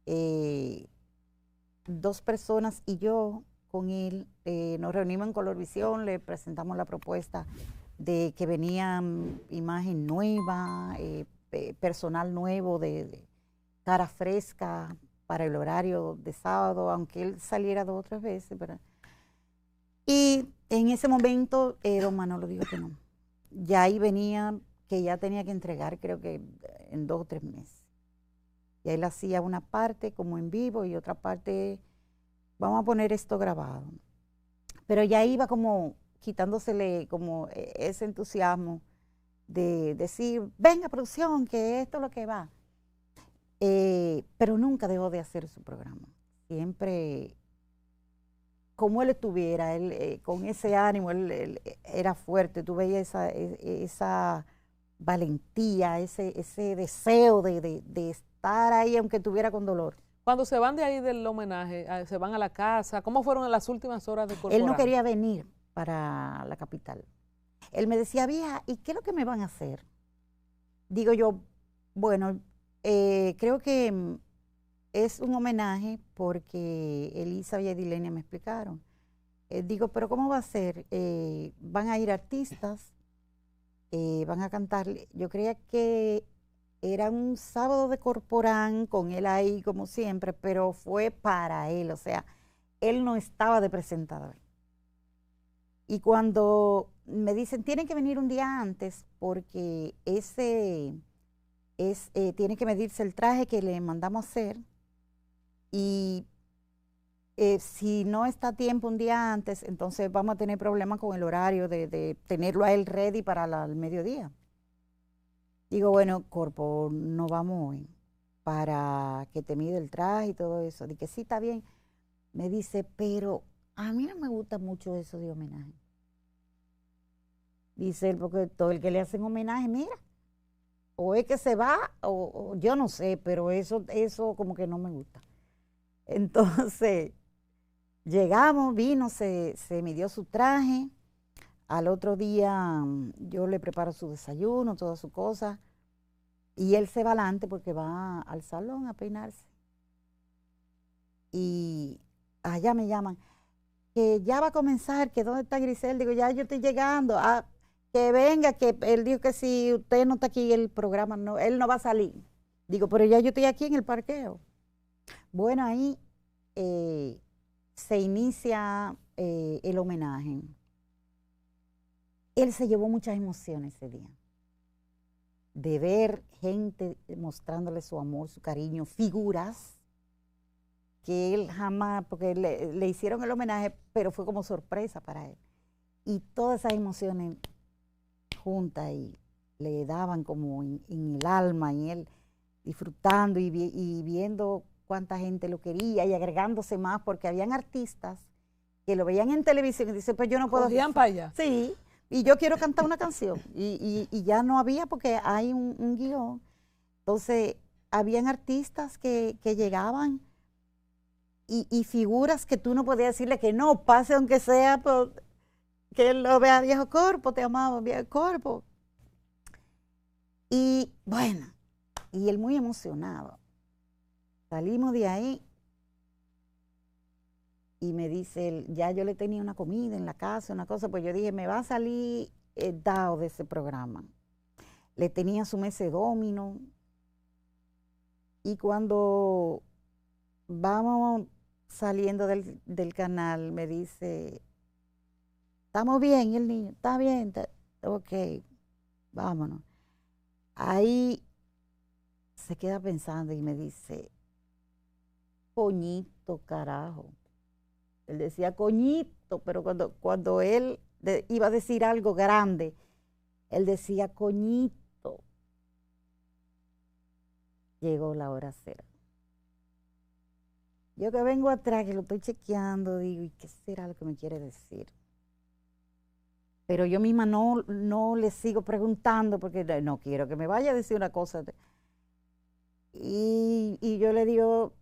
2 personas y yo con él, nos reunimos en Colorvisión, le presentamos la propuesta de que venía imagen nueva, personal nuevo, de cara fresca para el horario de sábado, aunque él saliera 2 o 3 veces, ¿verdad? Y en ese momento don Manolo dijo que no. Ya ahí venía que ya tenía que entregar, creo que en 2 o 3 meses. Y él hacía una parte como en vivo y otra parte, vamos a poner esto grabado. Pero ya iba como quitándosele como ese entusiasmo de decir, venga producción, que esto es lo que va. Pero nunca dejó de hacer su programa. Siempre, como él estuviera, él, con ese ánimo, él era fuerte. Tú veías esa valentía, ese deseo de estar ahí aunque estuviera con dolor. Cuando se van de ahí del homenaje, se van a la casa, ¿cómo fueron en las últimas horas de Corporán? Él no quería venir para la capital. Él me decía, vieja, ¿y qué es lo que me van a hacer? Digo yo, bueno, creo que es un homenaje porque Elisa y Edilenia me explicaron. Digo, pero ¿cómo va a ser? Van a ir artistas, van a cantar. Yo creía que era un sábado de Corporán con él ahí como siempre, pero fue para él, o sea, él no estaba de presentador. Y cuando me dicen, tienen que venir un día antes porque tiene que medirse el traje que le mandamos a hacer y si no está a tiempo un día antes, entonces vamos a tener problemas con el horario de tenerlo a él ready para el mediodía. Digo, bueno, Corpo, no vamos hoy para que te mide el traje y todo eso. Dije, sí, está bien. Me dice, pero a mí no me gusta mucho eso de homenaje. Dice él, porque todo el que le hacen homenaje, mira, o es que se va, o yo no sé, pero eso como que no me gusta. Entonces, llegamos, vino, se midió su traje. Al otro día yo le preparo su desayuno, todas sus cosas. Y él se va adelante porque va al salón a peinarse. Y allá me llaman, que ya va a comenzar, que dónde está Grisel. Digo, ya yo estoy llegando. Que venga, que él dijo que si usted no está aquí, el programa, no, él no va a salir. Digo, pero ya yo estoy aquí en el parqueo. Bueno, ahí se inicia el homenaje. Él se llevó muchas emociones ese día. De ver gente mostrándole su amor, su cariño, figuras que él jamás, porque le hicieron el homenaje, pero fue como sorpresa para él. Y todas esas emociones juntas y le daban como en el alma, y él disfrutando y viendo cuánta gente lo quería y agregándose más, porque habían artistas que lo veían en televisión y dicen, pues yo no puedo. ¿Cogían para allá? Sí, y yo quiero cantar una canción. Y ya no había porque hay un guión. Entonces, habían artistas que llegaban y figuras que tú no podías decirle que no, pase aunque sea, pues, que él lo vea, viejo Corpo, te amaba, viejo Corpo. Y bueno, y él muy emocionado. Salimos de ahí y me dice él, ya yo le tenía una comida en la casa, una cosa, pues yo dije, me va a salir dado de ese programa. Le tenía su mesa de dominó. Y cuando vamos saliendo del canal, me dice, ¿estamos bien? Y el niño, ¿está bien? Ok, vámonos. Ahí se queda pensando y me dice, coñito, carajo. Él decía coñito, pero cuando él iba a decir algo grande, él decía coñito. Llegó la hora cero. Yo que vengo atrás, que lo estoy chequeando, digo, ¿y qué será lo que me quiere decir? Pero yo misma no le sigo preguntando porque no quiero que me vaya a decir una cosa. Y yo le digo,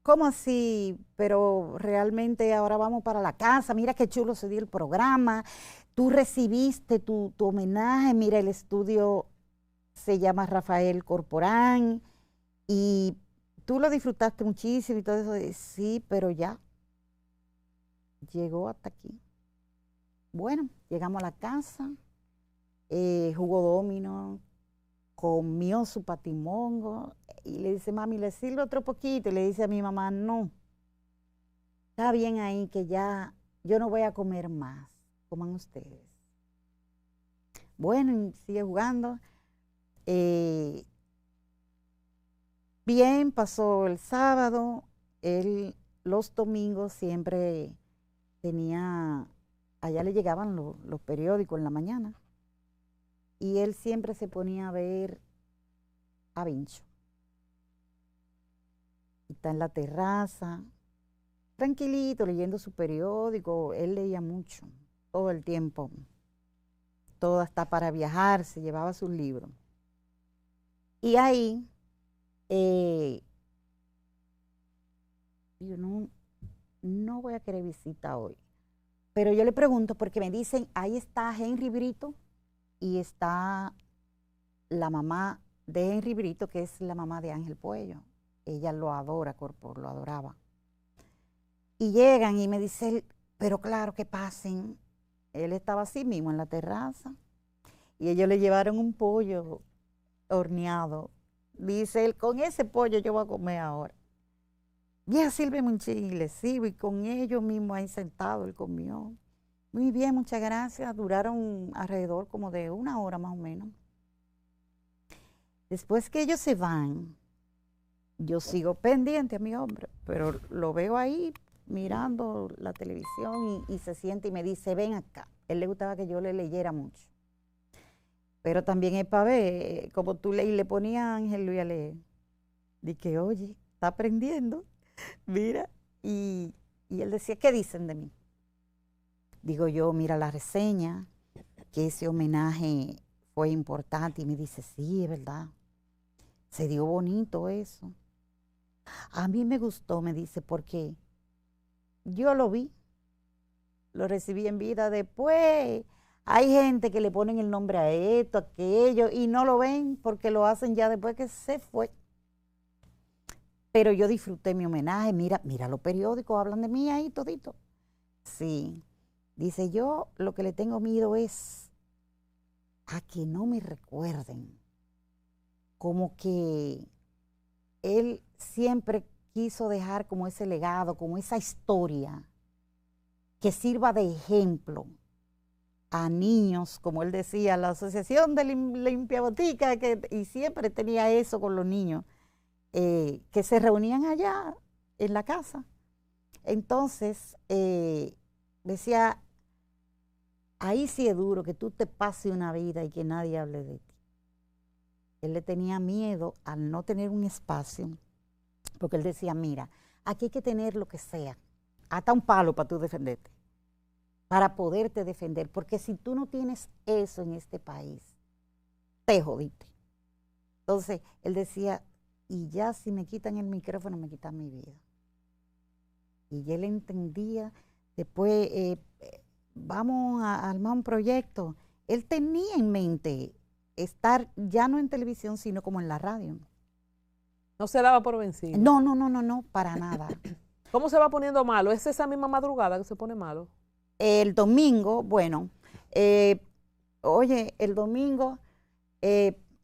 ¿cómo así? Pero realmente ahora vamos para la casa, mira qué chulo se dio el programa, tú recibiste tu homenaje, mira el estudio se llama Rafael Corporán y tú lo disfrutaste muchísimo y todo eso. Sí, pero ya llegó hasta aquí. Bueno, llegamos a la casa, jugó dominó, comió su patimongo y le dice, mami, ¿le sirve otro poquito? Y le dice a mi mamá, no, está bien ahí que ya yo no voy a comer más, coman ustedes. Bueno, y sigue jugando. Bien, pasó el sábado, él los domingos siempre tenía, allá le llegaban los periódicos en la mañana, y él siempre se ponía a ver a Vincho. Y está en la terraza, tranquilito, leyendo su periódico. Él leía mucho, todo el tiempo, todo hasta para viajar, se llevaba sus libros. Y ahí, yo no voy a querer visita hoy. Pero yo le pregunto porque me dicen, ahí está Henry Brito y está la mamá de Henry Brito, que es la mamá de Ángel Puello. Ella lo adora, Corpo, lo adoraba. Y llegan y me dicen, pero claro, que pasen. Él estaba así mismo en la terraza y ellos le llevaron un pollo horneado. Dice él, con ese pollo yo voy a comer ahora. Vieja, sírveme un chile, sí, y con ellos mismos ahí sentado él comió. Muy bien, muchas gracias. Duraron alrededor como de 1 hora más o menos. Después que ellos se van, yo sigo pendiente a mi hombre, pero lo veo ahí mirando la televisión y se siente y me dice, ven acá. Él le gustaba que yo le leyera mucho. Pero también es para ver, como tú le ponía a Ángel Luis a leer. Dije, oye, está aprendiendo, mira. Y él decía, ¿qué dicen de mí? Digo yo, mira la reseña, que ese homenaje fue importante. Y me dice, sí, es verdad. Se dio bonito eso. A mí me gustó, me dice, porque yo lo vi, lo recibí en vida. Después hay gente que le ponen el nombre a esto, a aquello, y no lo ven porque lo hacen ya después que se fue. Pero yo disfruté mi homenaje. Mira los periódicos, hablan de mí ahí todito. Sí. Dice, yo lo que le tengo miedo es a que no me recuerden. Como que él siempre quiso dejar como ese legado, como esa historia que sirva de ejemplo a niños, como él decía, la Asociación de Limpiabotica, y siempre tenía eso con los niños, que se reunían allá en la casa. Entonces, decía, ahí sí es duro que tú te pases una vida y que nadie hable de ti. Él le tenía miedo al no tener un espacio, porque él decía, mira, aquí hay que tener lo que sea, hasta un palo para tú defenderte, para poderte defender, porque si tú no tienes eso en este país, te jodiste. Entonces, él decía, y ya si me quitan el micrófono, me quitan mi vida. Y él entendía, después, vamos a armar un proyecto. Él tenía en mente estar ya no en televisión, sino como en la radio. No se daba por vencido. No, para nada. ¿Cómo se va poniendo malo? ¿Es esa misma madrugada que se pone malo? El domingo, bueno, oye, el domingo,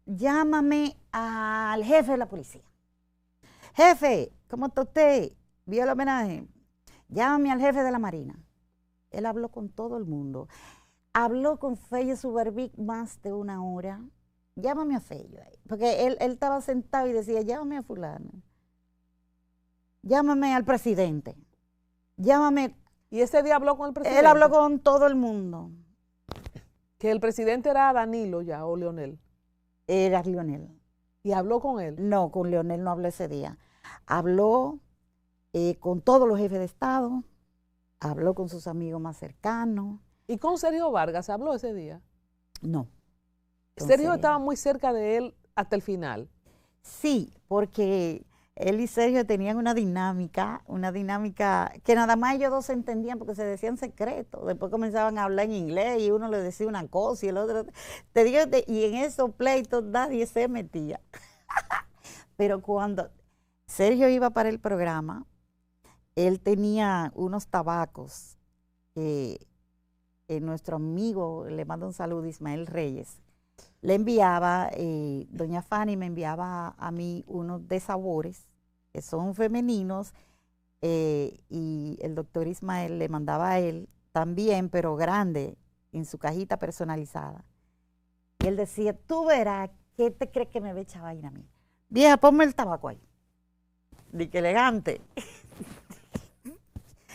llámame al jefe de la policía. Jefe, ¿cómo está usted? ¿Vio el homenaje? Llámame al jefe de la Marina. Él habló con todo el mundo. Habló con Fello Subervic más de 1 hora. Llámame a Fello, porque él estaba sentado y decía, llámame a fulano. Llámame al presidente. Llámame. ¿Y ese día habló con el presidente? Él habló con todo el mundo. Que el presidente era Danilo ya, o Leonel. Era Leonel. ¿Y habló con él? No, con Leonel no habló ese día. Habló con todos los jefes de Estado, habló con sus amigos más cercanos. ¿Y con Sergio Vargas habló ese día? No. Sergio estaba muy cerca de él hasta el final. Sí, porque él y Sergio tenían una dinámica que nada más ellos dos se entendían porque se decían secretos. Después comenzaban a hablar en inglés y uno le decía una cosa y el otro. Te digo, y en esos pleitos nadie se metía. Pero cuando Sergio iba para el programa, él tenía unos tabacos que nuestro amigo, le mando un saludo, Ismael Reyes, le enviaba, doña Fanny me enviaba a mí unos de sabores que son femeninos, y el doctor Ismael le mandaba a él también, pero grande, en su cajita personalizada. Y él decía, tú verás, ¿qué te crees que me ve esa vaina a mí? Vieja, ponme el tabaco ahí. Di que elegante.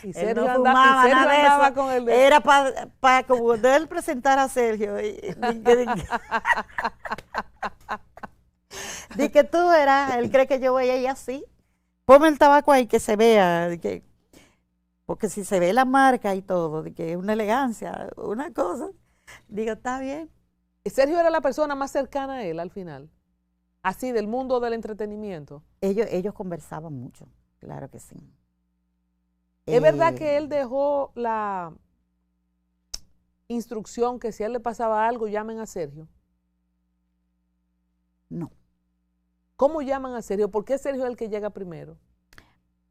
Y Él no Sergio fumaba Sergio nada de andaba eso. con el Era para como él presentara a Sergio. Di que tú eras, él cree que yo voy a ir así. Ponme el tabaco ahí que se vea. Porque si se ve la marca y todo, de que es una elegancia, una cosa. Digo, está bien. Y Sergio era la persona más cercana a él al final. Así, del mundo del entretenimiento. Ellos conversaban mucho, claro que sí. ¿Es verdad que él dejó la instrucción que si a él le pasaba algo, llamen a Sergio? No. ¿Cómo llaman a Sergio? ¿Por qué Sergio es el que llega primero?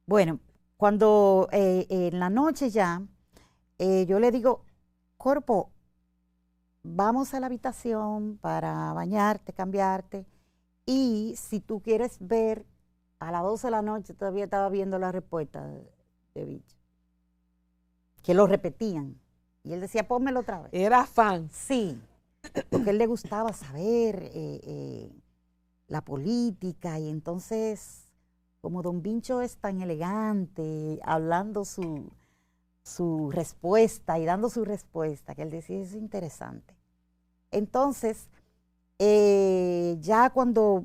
Bueno, cuando en la noche ya, yo le digo, Corpo, vamos a la habitación para bañarte, cambiarte, y si tú quieres ver, a las 12 de la noche todavía estaba viendo la respuesta de Bicho, que lo repetían, y él decía, pónmelo otra vez. Era fan. Sí, porque a él le gustaba saber la política, y entonces como don Vincho es tan elegante, hablando su respuesta y dando su respuesta, que él decía, es interesante. Entonces, ya cuando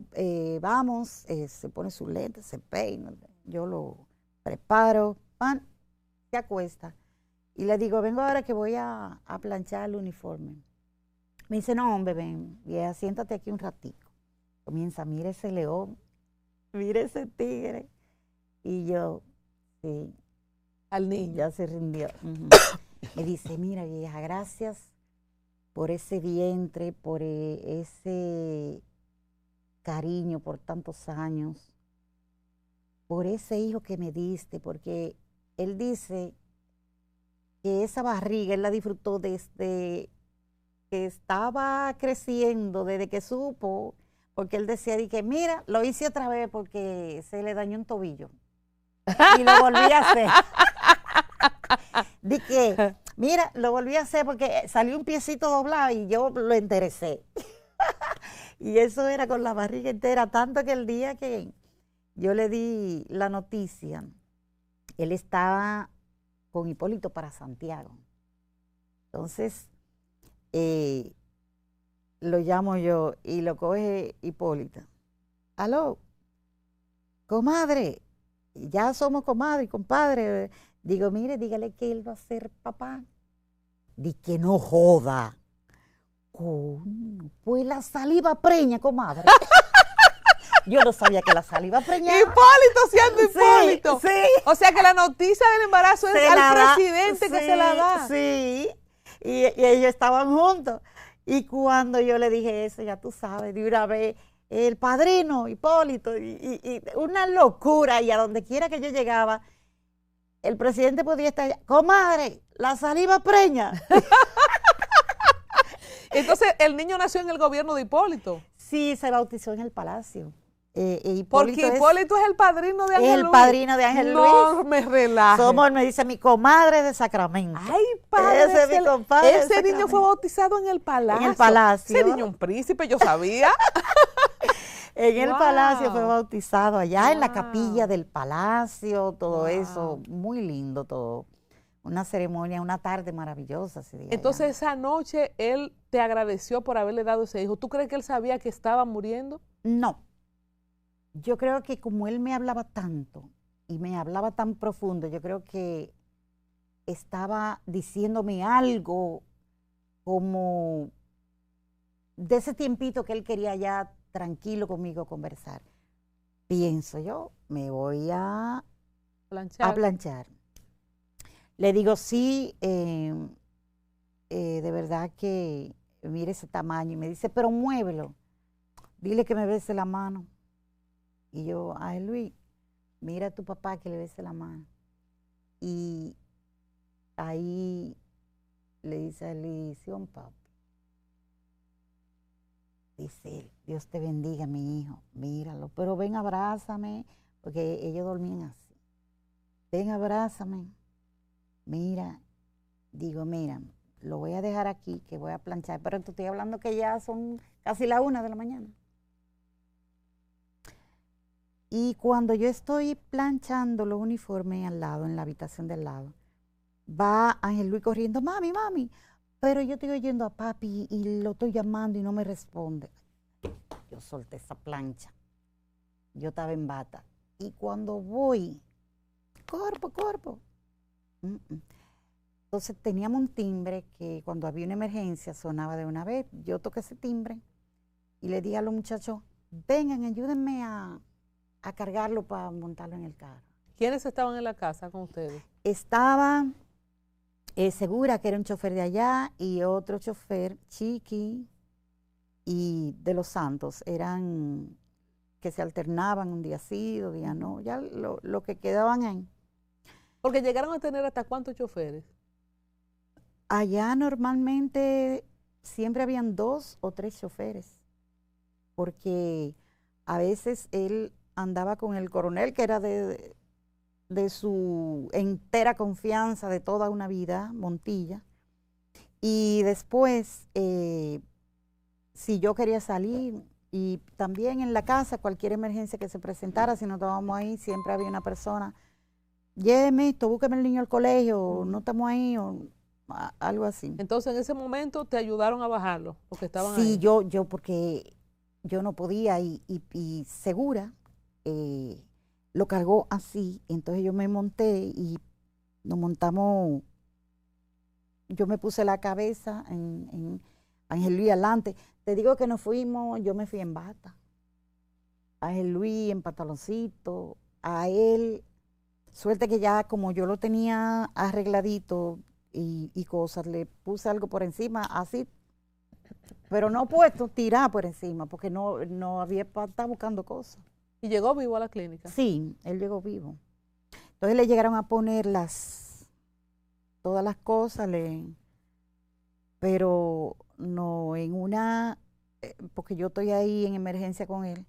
vamos, se pone sus lentes, se peina, yo lo preparo, pan, se acuesta. Y le digo, vengo ahora que voy a planchar el uniforme. Me dice, no, hombre, ven, vieja, siéntate aquí un ratico. Comienza, mira ese león, mira ese tigre. Y yo, sí. Al niño. Ya se rindió. Me dice, mira, vieja, gracias por ese vientre, por ese cariño por tantos años, por ese hijo que me diste, porque él dice que esa barriga él la disfrutó desde que estaba creciendo, desde que supo, porque él decía, que mira, lo hice otra vez porque se le dañó un tobillo. Y lo volví a hacer. Dije, mira, lo volví a hacer porque salió un piecito doblado y yo lo enderecé. Y eso era con la barriga entera, tanto que el día que yo le di la noticia, él estaba con Hipólito para Santiago. Entonces, lo llamo yo y lo coge Hipólito. Aló, comadre, ya somos comadre y compadre. Digo, mire, dígale que él va a ser papá. Di que no joda. Pues la saliva preña, comadre. Yo no sabía que la saliva preñaba. Hipólito siendo Hipólito. Sí, sí. O sea que la noticia del embarazo es al presidente que se la da. Sí, y ellos estaban juntos. Y cuando yo le dije eso, ya tú sabes, de una vez, el padrino Hipólito, y una locura. Y a donde quiera que yo llegaba, el presidente podía estar, comadre, la saliva preña. Entonces, el niño nació en el gobierno de Hipólito. Sí, se bautizó en el palacio. Porque Hipólito es el padrino de Ángel Luis. El padrino de Ángel Luis. No me relajes. Me dice, mi comadre de Sacramento. Ay, padre. Ese es mi compadre. Ese niño fue bautizado en el palacio. En el palacio. Ese niño un príncipe, yo sabía. En el palacio fue bautizado, allá en la capilla del palacio, todo eso, muy lindo todo. Una ceremonia, una tarde maravillosa. Entonces esa noche él te agradeció por haberle dado ese hijo. ¿Tú crees que él sabía que estaba muriendo? No. Yo creo que como él me hablaba tanto y me hablaba tan profundo, yo creo que estaba diciéndome algo como de ese tiempito que él quería ya tranquilo conmigo conversar. Pienso yo, me voy a planchar. Le digo, sí, de verdad que mire ese tamaño. Y me dice, pero muévelo. Dile que me bese la mano. Y yo, ay Luis, mira a tu papá que le bese la mano. Y ahí le dice a Elición, papi. Dice él, Dios te bendiga, mi hijo, míralo, pero ven, abrázame, porque ellos dormían así. Ven, abrázame. Mira, digo, mira, lo voy a dejar aquí, que voy a planchar, pero te estoy hablando que ya son casi la 1 de la mañana. Y cuando yo estoy planchando los uniformes al lado, en la habitación del lado, va Ángel Luis corriendo, mami, pero yo estoy oyendo a papi y lo estoy llamando y no me responde. Yo solté esa plancha. Yo estaba en bata. Y cuando voy, cuerpo. Entonces teníamos un timbre que cuando había una emergencia sonaba de una vez. Yo toqué ese timbre y le dije a los muchachos, vengan, ayúdenme a cargarlo para montarlo en el carro. ¿Quiénes estaban en la casa con ustedes? Estaba Segura, que era un chofer de allá, y otro chofer, Chiqui, y de los Santos. Eran que se alternaban un día sí, un día no, ya lo que quedaban ahí. Porque llegaron a tener hasta cuántos choferes. Allá normalmente siempre habían 2 o 3 choferes, porque a veces él andaba con el coronel, que era de su entera confianza de toda una vida, Montilla, y después, si yo quería salir, Y también en la casa, cualquier emergencia que se presentara, si no estábamos ahí, siempre había una persona, lléveme esto, búsqueme el niño al colegio, o no estamos ahí, o algo así. Entonces en ese momento te ayudaron a bajarlo, porque estaban Sí, ahí. yo porque yo no podía y segura lo cargó así, entonces yo me monté y nos montamos, yo me puse la cabeza en Ángel Luis adelante. Te digo que nos fuimos, yo me fui en bata. Ángel Luis en pantaloncito, a él, suerte que ya como yo lo tenía arregladito y cosas, le puse algo por encima, así, pero no puesto, tirar por encima, porque no había para estar buscando cosas. ¿Y llegó vivo a la clínica? Sí, él llegó vivo. Entonces le llegaron a poner todas las cosas, pero no en una, porque yo estoy ahí en emergencia con él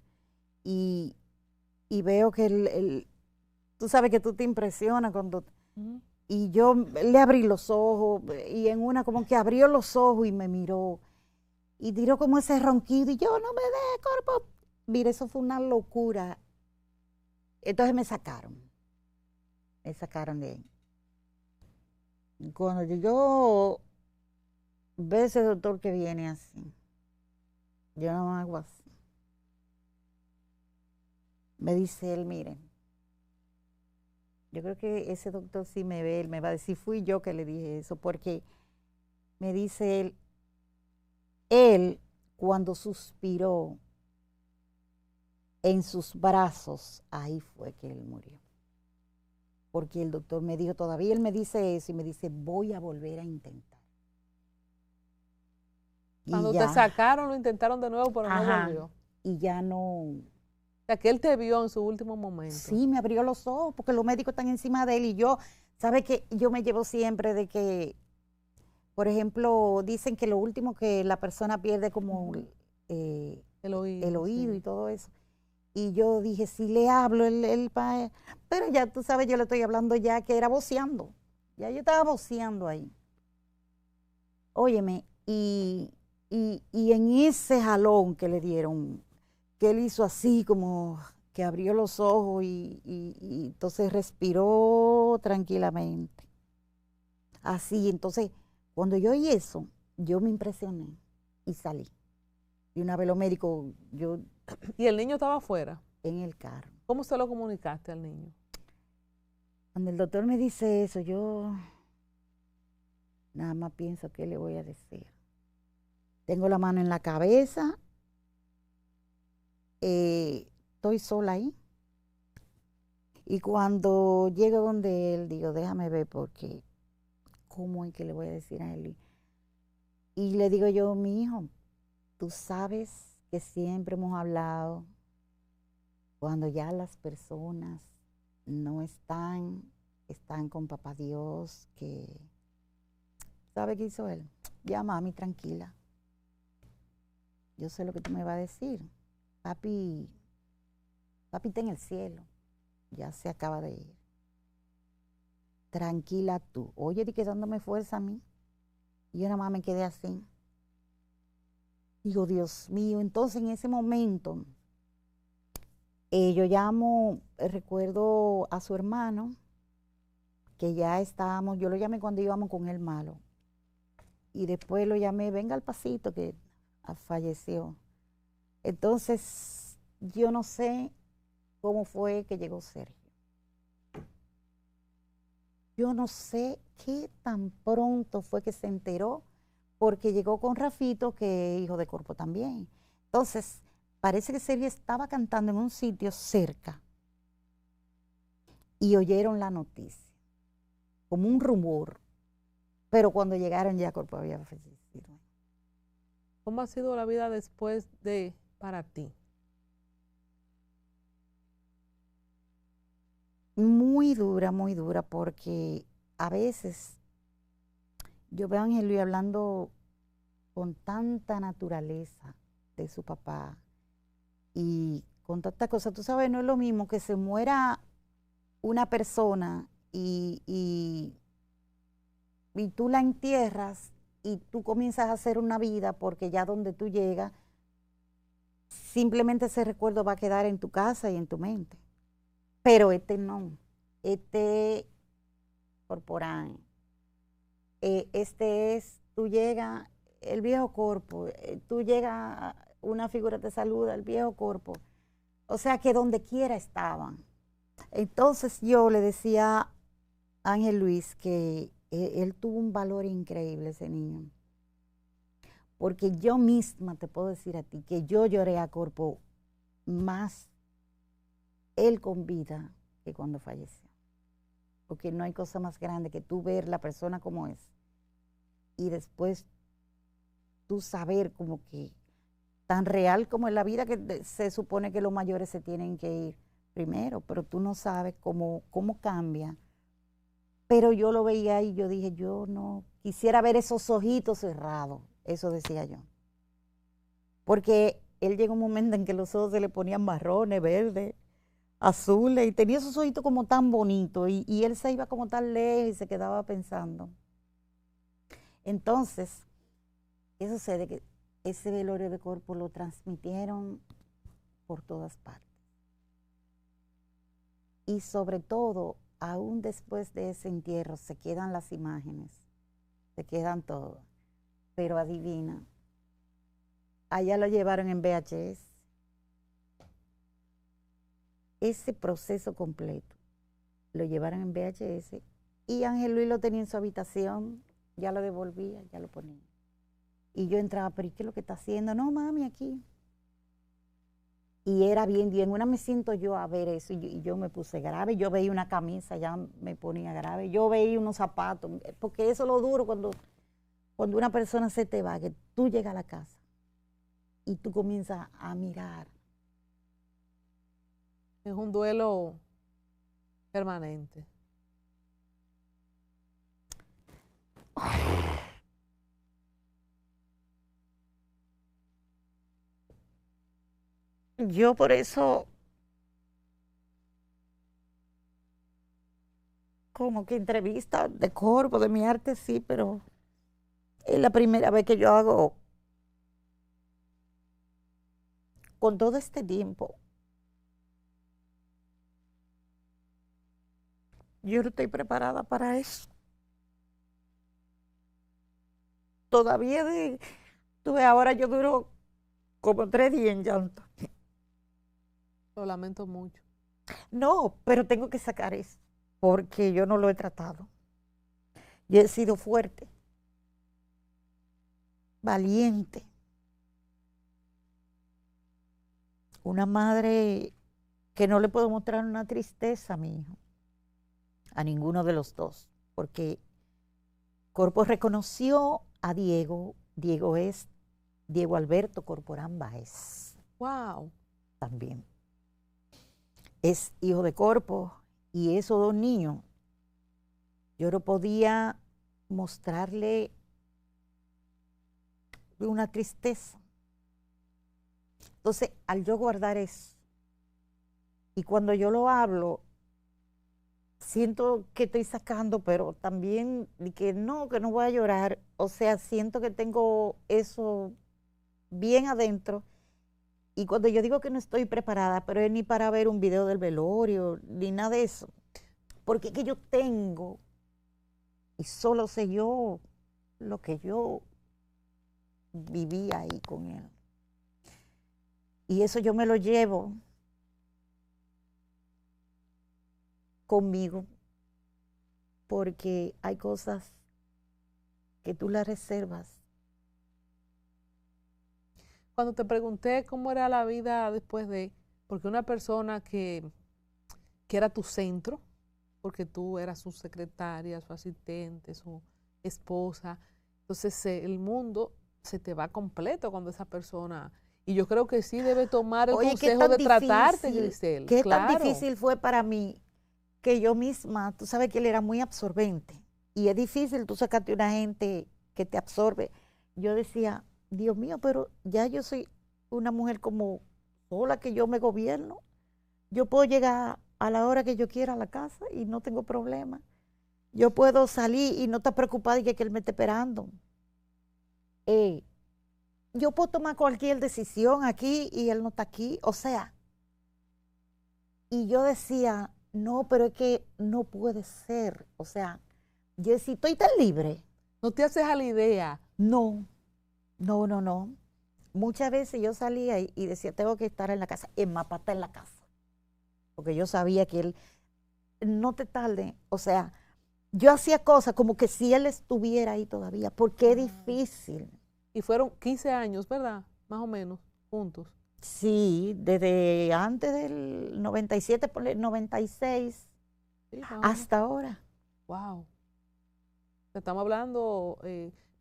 y veo que tú sabes que tú te impresionas cuando, y yo le abrí los ojos y en una como que abrió los ojos y me miró y tiró como ese ronquido y yo no me dé cuerpo. Mira, eso fue una locura. Entonces me sacaron de ahí. Cuando yo veo ese doctor que viene así, yo no hago así. Me dice él, miren, yo creo que ese doctor sí me ve, él me va a decir, fui yo que le dije eso, porque me dice él cuando suspiró en sus brazos, ahí fue que él murió. Porque el doctor me dijo, todavía él me dice eso y me dice, voy a volver a intentar. Cuando te sacaron, lo intentaron de nuevo, pero no volvió. Y ya no. O sea, que él te vio en su último momento. Sí, me abrió los ojos, porque los médicos están encima de él y yo, ¿sabe qué? Yo me llevo siempre de que, por ejemplo, dicen que lo último que la persona pierde como el oído sí. Y todo eso. Y yo dije, sí le hablo, pero ya tú sabes, yo le estoy hablando ya que era voceando. Ya yo estaba voceando ahí. Óyeme, y en ese jalón que le dieron, que él hizo así como que abrió los ojos y entonces respiró tranquilamente. Así, entonces, cuando yo oí eso, yo me impresioné y salí. Y una vez los médicos, ¿Y el niño estaba afuera? En el carro. ¿Cómo se lo comunicaste al niño? Cuando el doctor me dice eso, yo nada más pienso qué le voy a decir. Tengo la mano en la cabeza, estoy sola ahí. Y cuando llego donde él, digo, déjame ver porque, ¿cómo es que le voy a decir a él? Y le digo yo, mi hijo, tú sabes que siempre hemos hablado cuando ya las personas no están con papá Dios, que ¿sabe qué hizo él? Ya, mami, tranquila. Yo sé lo que tú me vas a decir. Papi está en el cielo. Ya se acaba de ir. Tranquila tú. Oye, di que dándome fuerza a mí. Y yo nada más me quedé así. Digo, Dios mío, entonces en ese momento yo llamo, recuerdo a su hermano, que ya estábamos, yo lo llamé cuando íbamos con el malo. Y después lo llamé, venga al pasito, que falleció. Entonces, yo no sé cómo fue que llegó Sergio. Yo no sé qué tan pronto fue que se enteró, porque llegó con Rafito, que es hijo de Corpo también. Entonces, parece que Sergio estaba cantando en un sitio cerca y oyeron la noticia, como un rumor, pero cuando llegaron ya Corpo había fallecido. ¿Cómo ha sido la vida después para ti? Muy dura, porque a veces yo veo a Ángel Luis hablando con tanta naturaleza de su papá y con tanta cosa. Tú sabes, no es lo mismo que se muera una persona y tú la entierras y tú comienzas a hacer una vida, porque ya donde tú llegas simplemente ese recuerdo va a quedar en tu casa y en tu mente. Pero este no, este corporal, este es, tú llegas, el viejo cuerpo, tú llegas, una figura te saluda, el viejo cuerpo. O sea que donde quiera estaban. Entonces yo le decía a Ángel Luis que él tuvo un valor increíble, ese niño. Porque yo misma te puedo decir a ti que yo lloré a cuerpo más él con vida que cuando falleció. Porque no hay cosa más grande que tú ver la persona como es y después tú saber como que tan real como es la vida, que se supone que los mayores se tienen que ir primero, pero tú no sabes cómo cambia. Pero yo lo veía y yo dije, yo no quisiera ver esos ojitos cerrados, eso decía yo. Porque él llegó un momento en que los ojos se le ponían marrones, verdes, azules, y tenía esos ojitos como tan bonitos, y él se iba como tan lejos y se quedaba pensando. Entonces, ¿qué sucede? Que ese velorio de cuerpo lo transmitieron por todas partes. Y sobre todo, aún después de ese entierro, se quedan las imágenes, se quedan todo. Pero adivina, allá lo llevaron en VHS. Ese proceso completo lo llevaron en VHS y Ángel Luis lo tenía en su habitación, ya lo devolvía, ya lo ponía. Y yo entraba, pero ¿y qué es lo que está haciendo? No, mami, aquí. Y era bien, y en una me siento yo a ver eso, y yo me puse grave, yo veía una camisa, ya me ponía grave, yo veía unos zapatos, porque eso es lo duro cuando una persona se te va, que tú llegas a la casa y tú comienzas a mirar. Es un duelo permanente. Yo por eso, como que entrevista de corpo, de mi arte, sí, pero es la primera vez que yo hago con todo este tiempo. Yo no estoy preparada para eso. Todavía ahora yo duro como 3 días en llanto. Lo lamento mucho. No, pero tengo que sacar eso, porque yo no lo he tratado. Yo he sido fuerte, valiente. Una madre que no le puedo mostrar una tristeza a mi hijo, a ninguno de los dos, porque Corpo reconoció a Diego. Diego es Diego Alberto Corporán Báez. Wow. También. Es hijo de Corpo, y esos 2 niños, yo no podía mostrarle una tristeza. Entonces, al yo guardar eso, y cuando yo lo hablo, siento que estoy sacando, pero también que no voy a llorar. O sea, siento que tengo eso bien adentro. Y cuando yo digo que no estoy preparada, pero es ni para ver un video del velorio, ni nada de eso. Porque es que yo tengo, y solo sé yo lo que yo viví ahí con él. Y eso yo me lo llevo conmigo, porque hay cosas que tú las reservas. Cuando te pregunté cómo era la vida después de, porque una persona que era tu centro, porque tú eras su secretaria, su asistente, su esposa, entonces el mundo se te va completo cuando esa persona, y yo creo que sí debe tomar el consejo de tratarte, Grisel. Qué tan difícil fue para mí que yo misma, tú sabes que él era muy absorbente, y es difícil tú sacarte una gente que te absorbe. Yo decía, Dios mío, pero ya yo soy una mujer como sola, que yo me gobierno. Yo puedo llegar a la hora que yo quiera a la casa y no tengo problema. Yo puedo salir y no estar preocupada y que él me esté esperando. yo puedo tomar cualquier decisión aquí y él no está aquí, o sea, y yo decía, no, pero es que no puede ser, o sea, yo decía, estoy tan libre. ¿No te haces a la idea? No, no, no, no. Muchas veces yo salía y decía, tengo que estar en la casa, es más, para estar en la casa, porque yo sabía que él, no te tarde, o sea, yo hacía cosas como que si él estuviera ahí todavía, porque es difícil. Y fueron 15 años, ¿verdad? Más o menos, juntos. Sí, desde antes del 97, por el 96, Sí, hasta ahora. Wow. Estamos hablando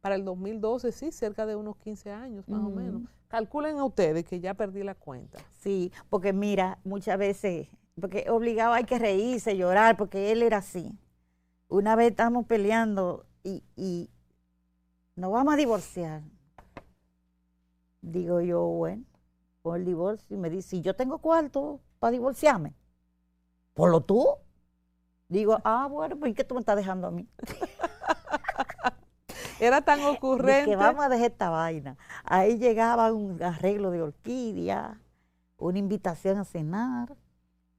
para el 2012, sí, cerca de unos 15 años, más o menos. Calculen a ustedes que ya perdí la cuenta. Sí, porque mira, muchas veces, porque obligado hay que reírse, llorar, porque él era así. Una vez estábamos peleando y nos vamos a divorciar. Digo yo, bueno, por el divorcio. Y me dice, si yo tengo cuarto para divorciarme, ¿por lo tú? Digo, bueno, pues ¿y qué tú me estás dejando a mí? Era tan ocurrente. Que vamos a dejar esta vaina. Ahí llegaba un arreglo de orquídea, una invitación a cenar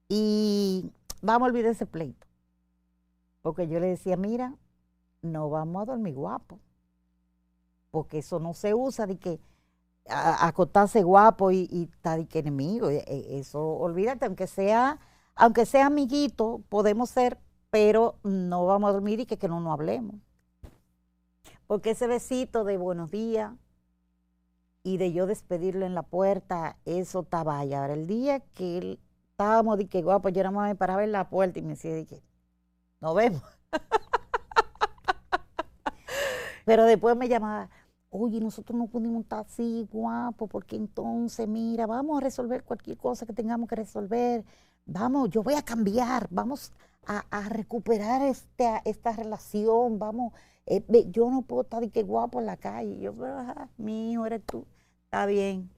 y vamos a olvidar ese pleito. Porque yo le decía, mira, no vamos a dormir guapo, porque eso no se usa de que acostarse guapo y estar de que enemigo. Eso, olvídate, aunque sea amiguito, podemos ser, pero no vamos a dormir y que no nos hablemos. Porque ese besito de buenos días y de yo despedirlo en la puerta, eso estaba allá. Ahora, el día que él estábamos de que guapo, yo nada más me paraba en la puerta y me decía de que nos vemos. Pero después me llamaba, oye, nosotros no pudimos estar así, guapo, porque entonces, mira, vamos a resolver cualquier cosa que tengamos que resolver. Vamos, yo voy a cambiar, vamos a recuperar esta relación, vamos. Yo no puedo estar de que guapo en la calle. Yo, pero mi hijo, eres tú, está bien.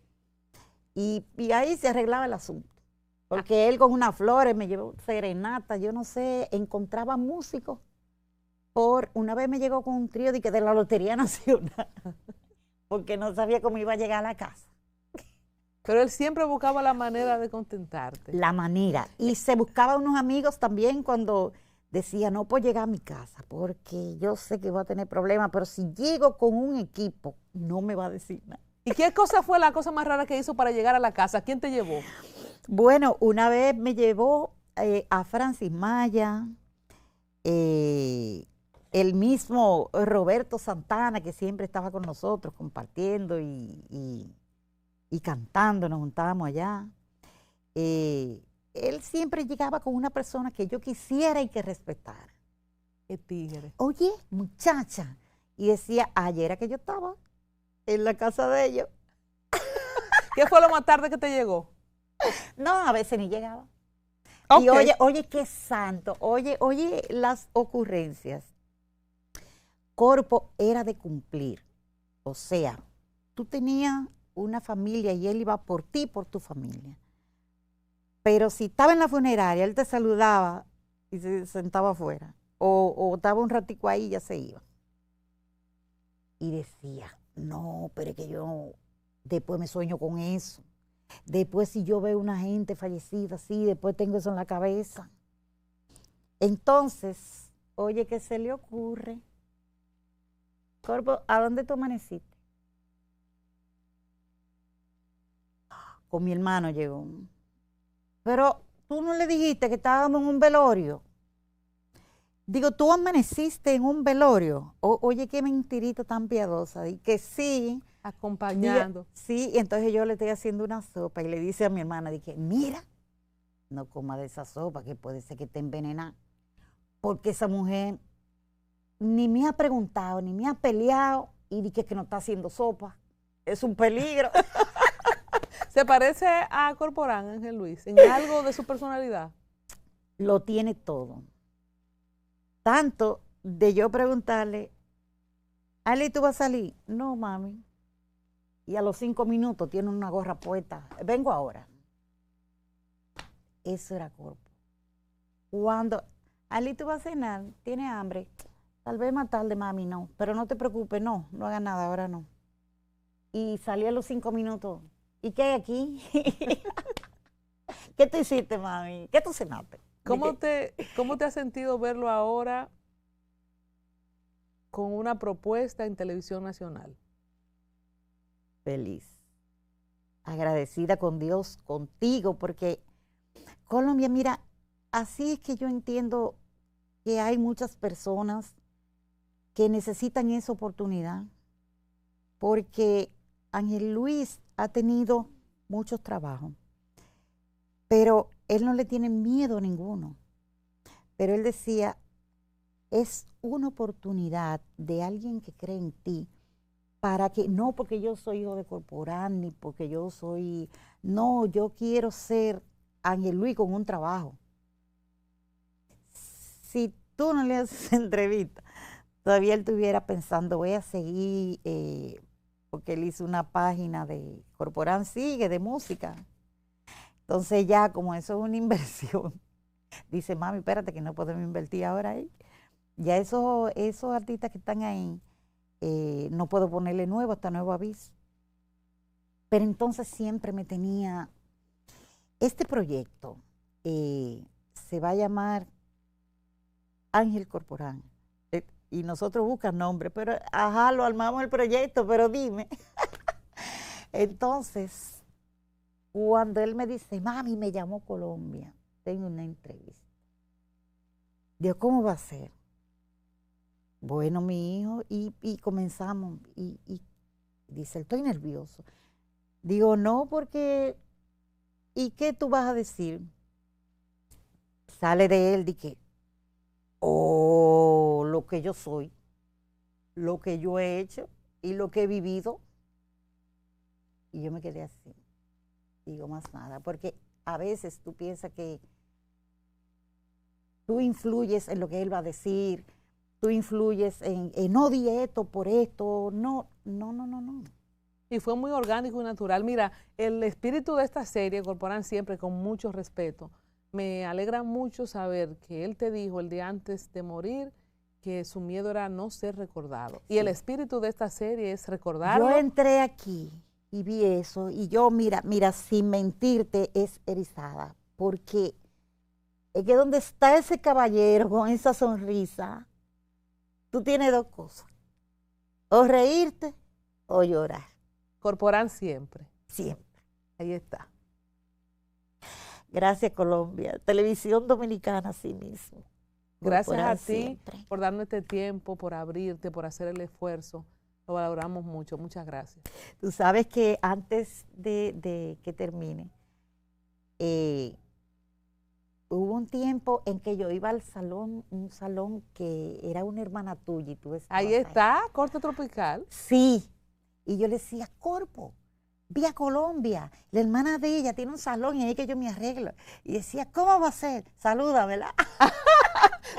Y ahí se arreglaba el asunto. Porque él con unas flores me llevó serenata, yo no sé, encontraba músicos. Una vez me llegó con un trío de la Lotería Nacional, porque no sabía cómo iba a llegar a la casa. Pero él siempre buscaba la manera de contentarte. La manera. Y se buscaba unos amigos también cuando decía, no puedo llegar a mi casa, porque yo sé que voy a tener problemas, pero si llego con un equipo, no me va a decir nada. ¿Y qué cosa fue la cosa más rara que hizo para llegar a la casa? ¿Quién te llevó? Bueno, una vez me llevó a Francis Maya, el mismo Roberto Santana, que siempre estaba con nosotros compartiendo y cantando, nos juntábamos allá. Él siempre llegaba con una persona que yo quisiera y que respetara. Qué tigre. Oye, muchacha. Y decía, ayer era que yo estaba en la casa de ellos. ¿Qué fue lo más tarde que te llegó? No, a veces ni llegaba. Okay. Y oye, qué santo. Oye, las ocurrencias. Corpo era de cumplir. O sea, tú tenías una familia y él iba por ti, por tu familia. Pero si estaba en la funeraria, él te saludaba y se sentaba afuera. O estaba un ratico ahí y ya se iba. Y decía, no, pero es que yo después me sueño con eso. Después si yo veo una gente fallecida así, después tengo eso en la cabeza. Entonces, oye, ¿qué se le ocurre? Corpo, ¿a dónde tú amaneciste? Con mi hermano llegó. Pero tú no le dijiste que estábamos en un velorio. Digo, tú amaneciste en un velorio. Oye, qué mentirita tan piadosa. Y que sí. Acompañando. Sí, y entonces yo le estoy haciendo una sopa y le dice a mi hermana, dije, mira, no coma de esa sopa que puede ser que esté envenenada. Porque esa mujer ni me ha preguntado, ni me ha peleado y dije que no está haciendo sopa. Es un peligro. ¿Se parece a Corporán, Ángel Luis, en algo de su personalidad? Lo tiene todo. Tanto de yo preguntarle, Ali, ¿tú vas a salir? No, mami. Y a los 5 minutos tiene una gorra puesta. Vengo ahora. Eso era Corpo. Cuando, Ali, ¿tú vas a cenar? ¿Tienes hambre? Tal vez más tarde, mami, no. Pero no te preocupes, no hagas nada, ahora no. y salí a los 5 minutos. ¿Y qué hay aquí? ¿Qué tú hiciste, mami? ¿Qué tú cenaste? ¿Cómo te has sentido verlo ahora con una propuesta en televisión nacional? Feliz, agradecida con Dios, contigo, porque Colombia, mira, así es que yo entiendo que hay muchas personas que necesitan esa oportunidad, porque Ángel Luis ha tenido muchos trabajos, pero él no le tiene miedo a ninguno. Pero él decía, es una oportunidad de alguien que cree en ti, para que, no porque yo soy hijo de Corporán, ni porque yo soy, no, yo quiero ser Ángel Luis con un trabajo. Si tú no le haces entrevista, todavía él estuviera pensando, voy a seguir, porque él hizo una página de Corporán Sigue, de música. Entonces ya, como eso es una inversión, dice, mami, espérate que no podemos invertir ahora ahí. Ya esos artistas que están ahí, no puedo ponerle nuevo, hasta nuevo aviso. Pero entonces siempre me tenía, este proyecto se va a llamar Ángel Corporán. Y nosotros buscamos nombre, pero ajá, lo armamos el proyecto, pero dime. Entonces, cuando él me dice, mami, me llamó Colombia, tengo una entrevista. Digo, ¿cómo va a ser? Bueno, mi hijo, y comenzamos, y dice, estoy nervioso. Digo, no, porque, ¿y qué tú vas a decir? Sale de él, de que, oh, lo que yo soy, lo que yo he hecho y lo que he vivido. Y yo me quedé así, digo más nada, porque a veces tú piensas que tú influyes en lo que él va a decir, tú influyes en no di esto por esto, no. Y fue muy orgánico y natural. Mira, el espíritu de esta serie, Corporán Siempre, con mucho respeto, me alegra mucho saber que él te dijo el día antes de morir que su miedo era no ser recordado. Sí. Y el espíritu de esta serie es recordarlo. Yo entré aquí y vi eso, y yo, mira, sin mentirte, es erizada, porque es que donde está ese caballero con esa sonrisa, tú tienes dos cosas, o reírte o llorar. Corporán Siempre. Siempre. Ahí está. Gracias, Colombia. Televisión Dominicana, así mismo. Gracias Corporán a ti Siempre. por darnos este tiempo, por abrirte, por hacer el esfuerzo. Lo valoramos mucho. Muchas gracias. Tú sabes que antes de que termine, hubo un tiempo en que yo iba al salón, un salón que era una hermana tuya y tú estabas ahí está, Corte Tropical. Sí, y yo le decía, Corpo, vi a Colombia, la hermana de ella tiene un salón y ahí que yo me arreglo. Y decía, ¿cómo va a ser? Saluda, ¿verdad?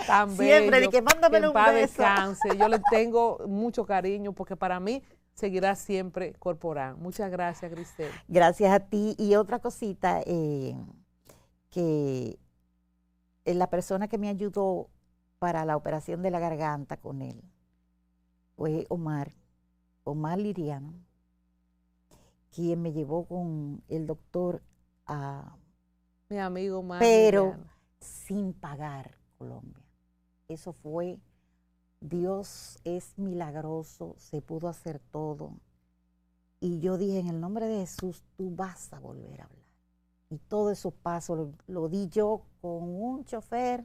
Tan siempre, bello, de que mándame un beso. Descanse. Yo le tengo mucho cariño porque para mí seguirá siempre Corporán. Muchas gracias, Grisel. Gracias a ti. Y otra cosita, que la persona que me ayudó para la operación de la garganta con él fue Omar Liriano, quien me llevó con el doctor a... Mi amigo Omar pero Liriano. Sin pagar, Colombia. Eso fue, Dios es milagroso, se pudo hacer todo. Y yo dije, en el nombre de Jesús, tú vas a volver a hablar. Y todos esos pasos lo di yo con un chofer,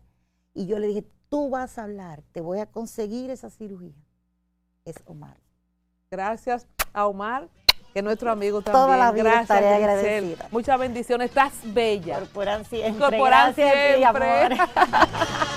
y yo le dije, tú vas a hablar, te voy a conseguir esa cirugía. Es Omar. Gracias a Omar, que es nuestro amigo también. Toda la vida gracias, estaré Grisel. agradecida. Muchas bendiciones, estás bella. Corporán Siempre. Corporán Gracias a ti, Siempre. amor.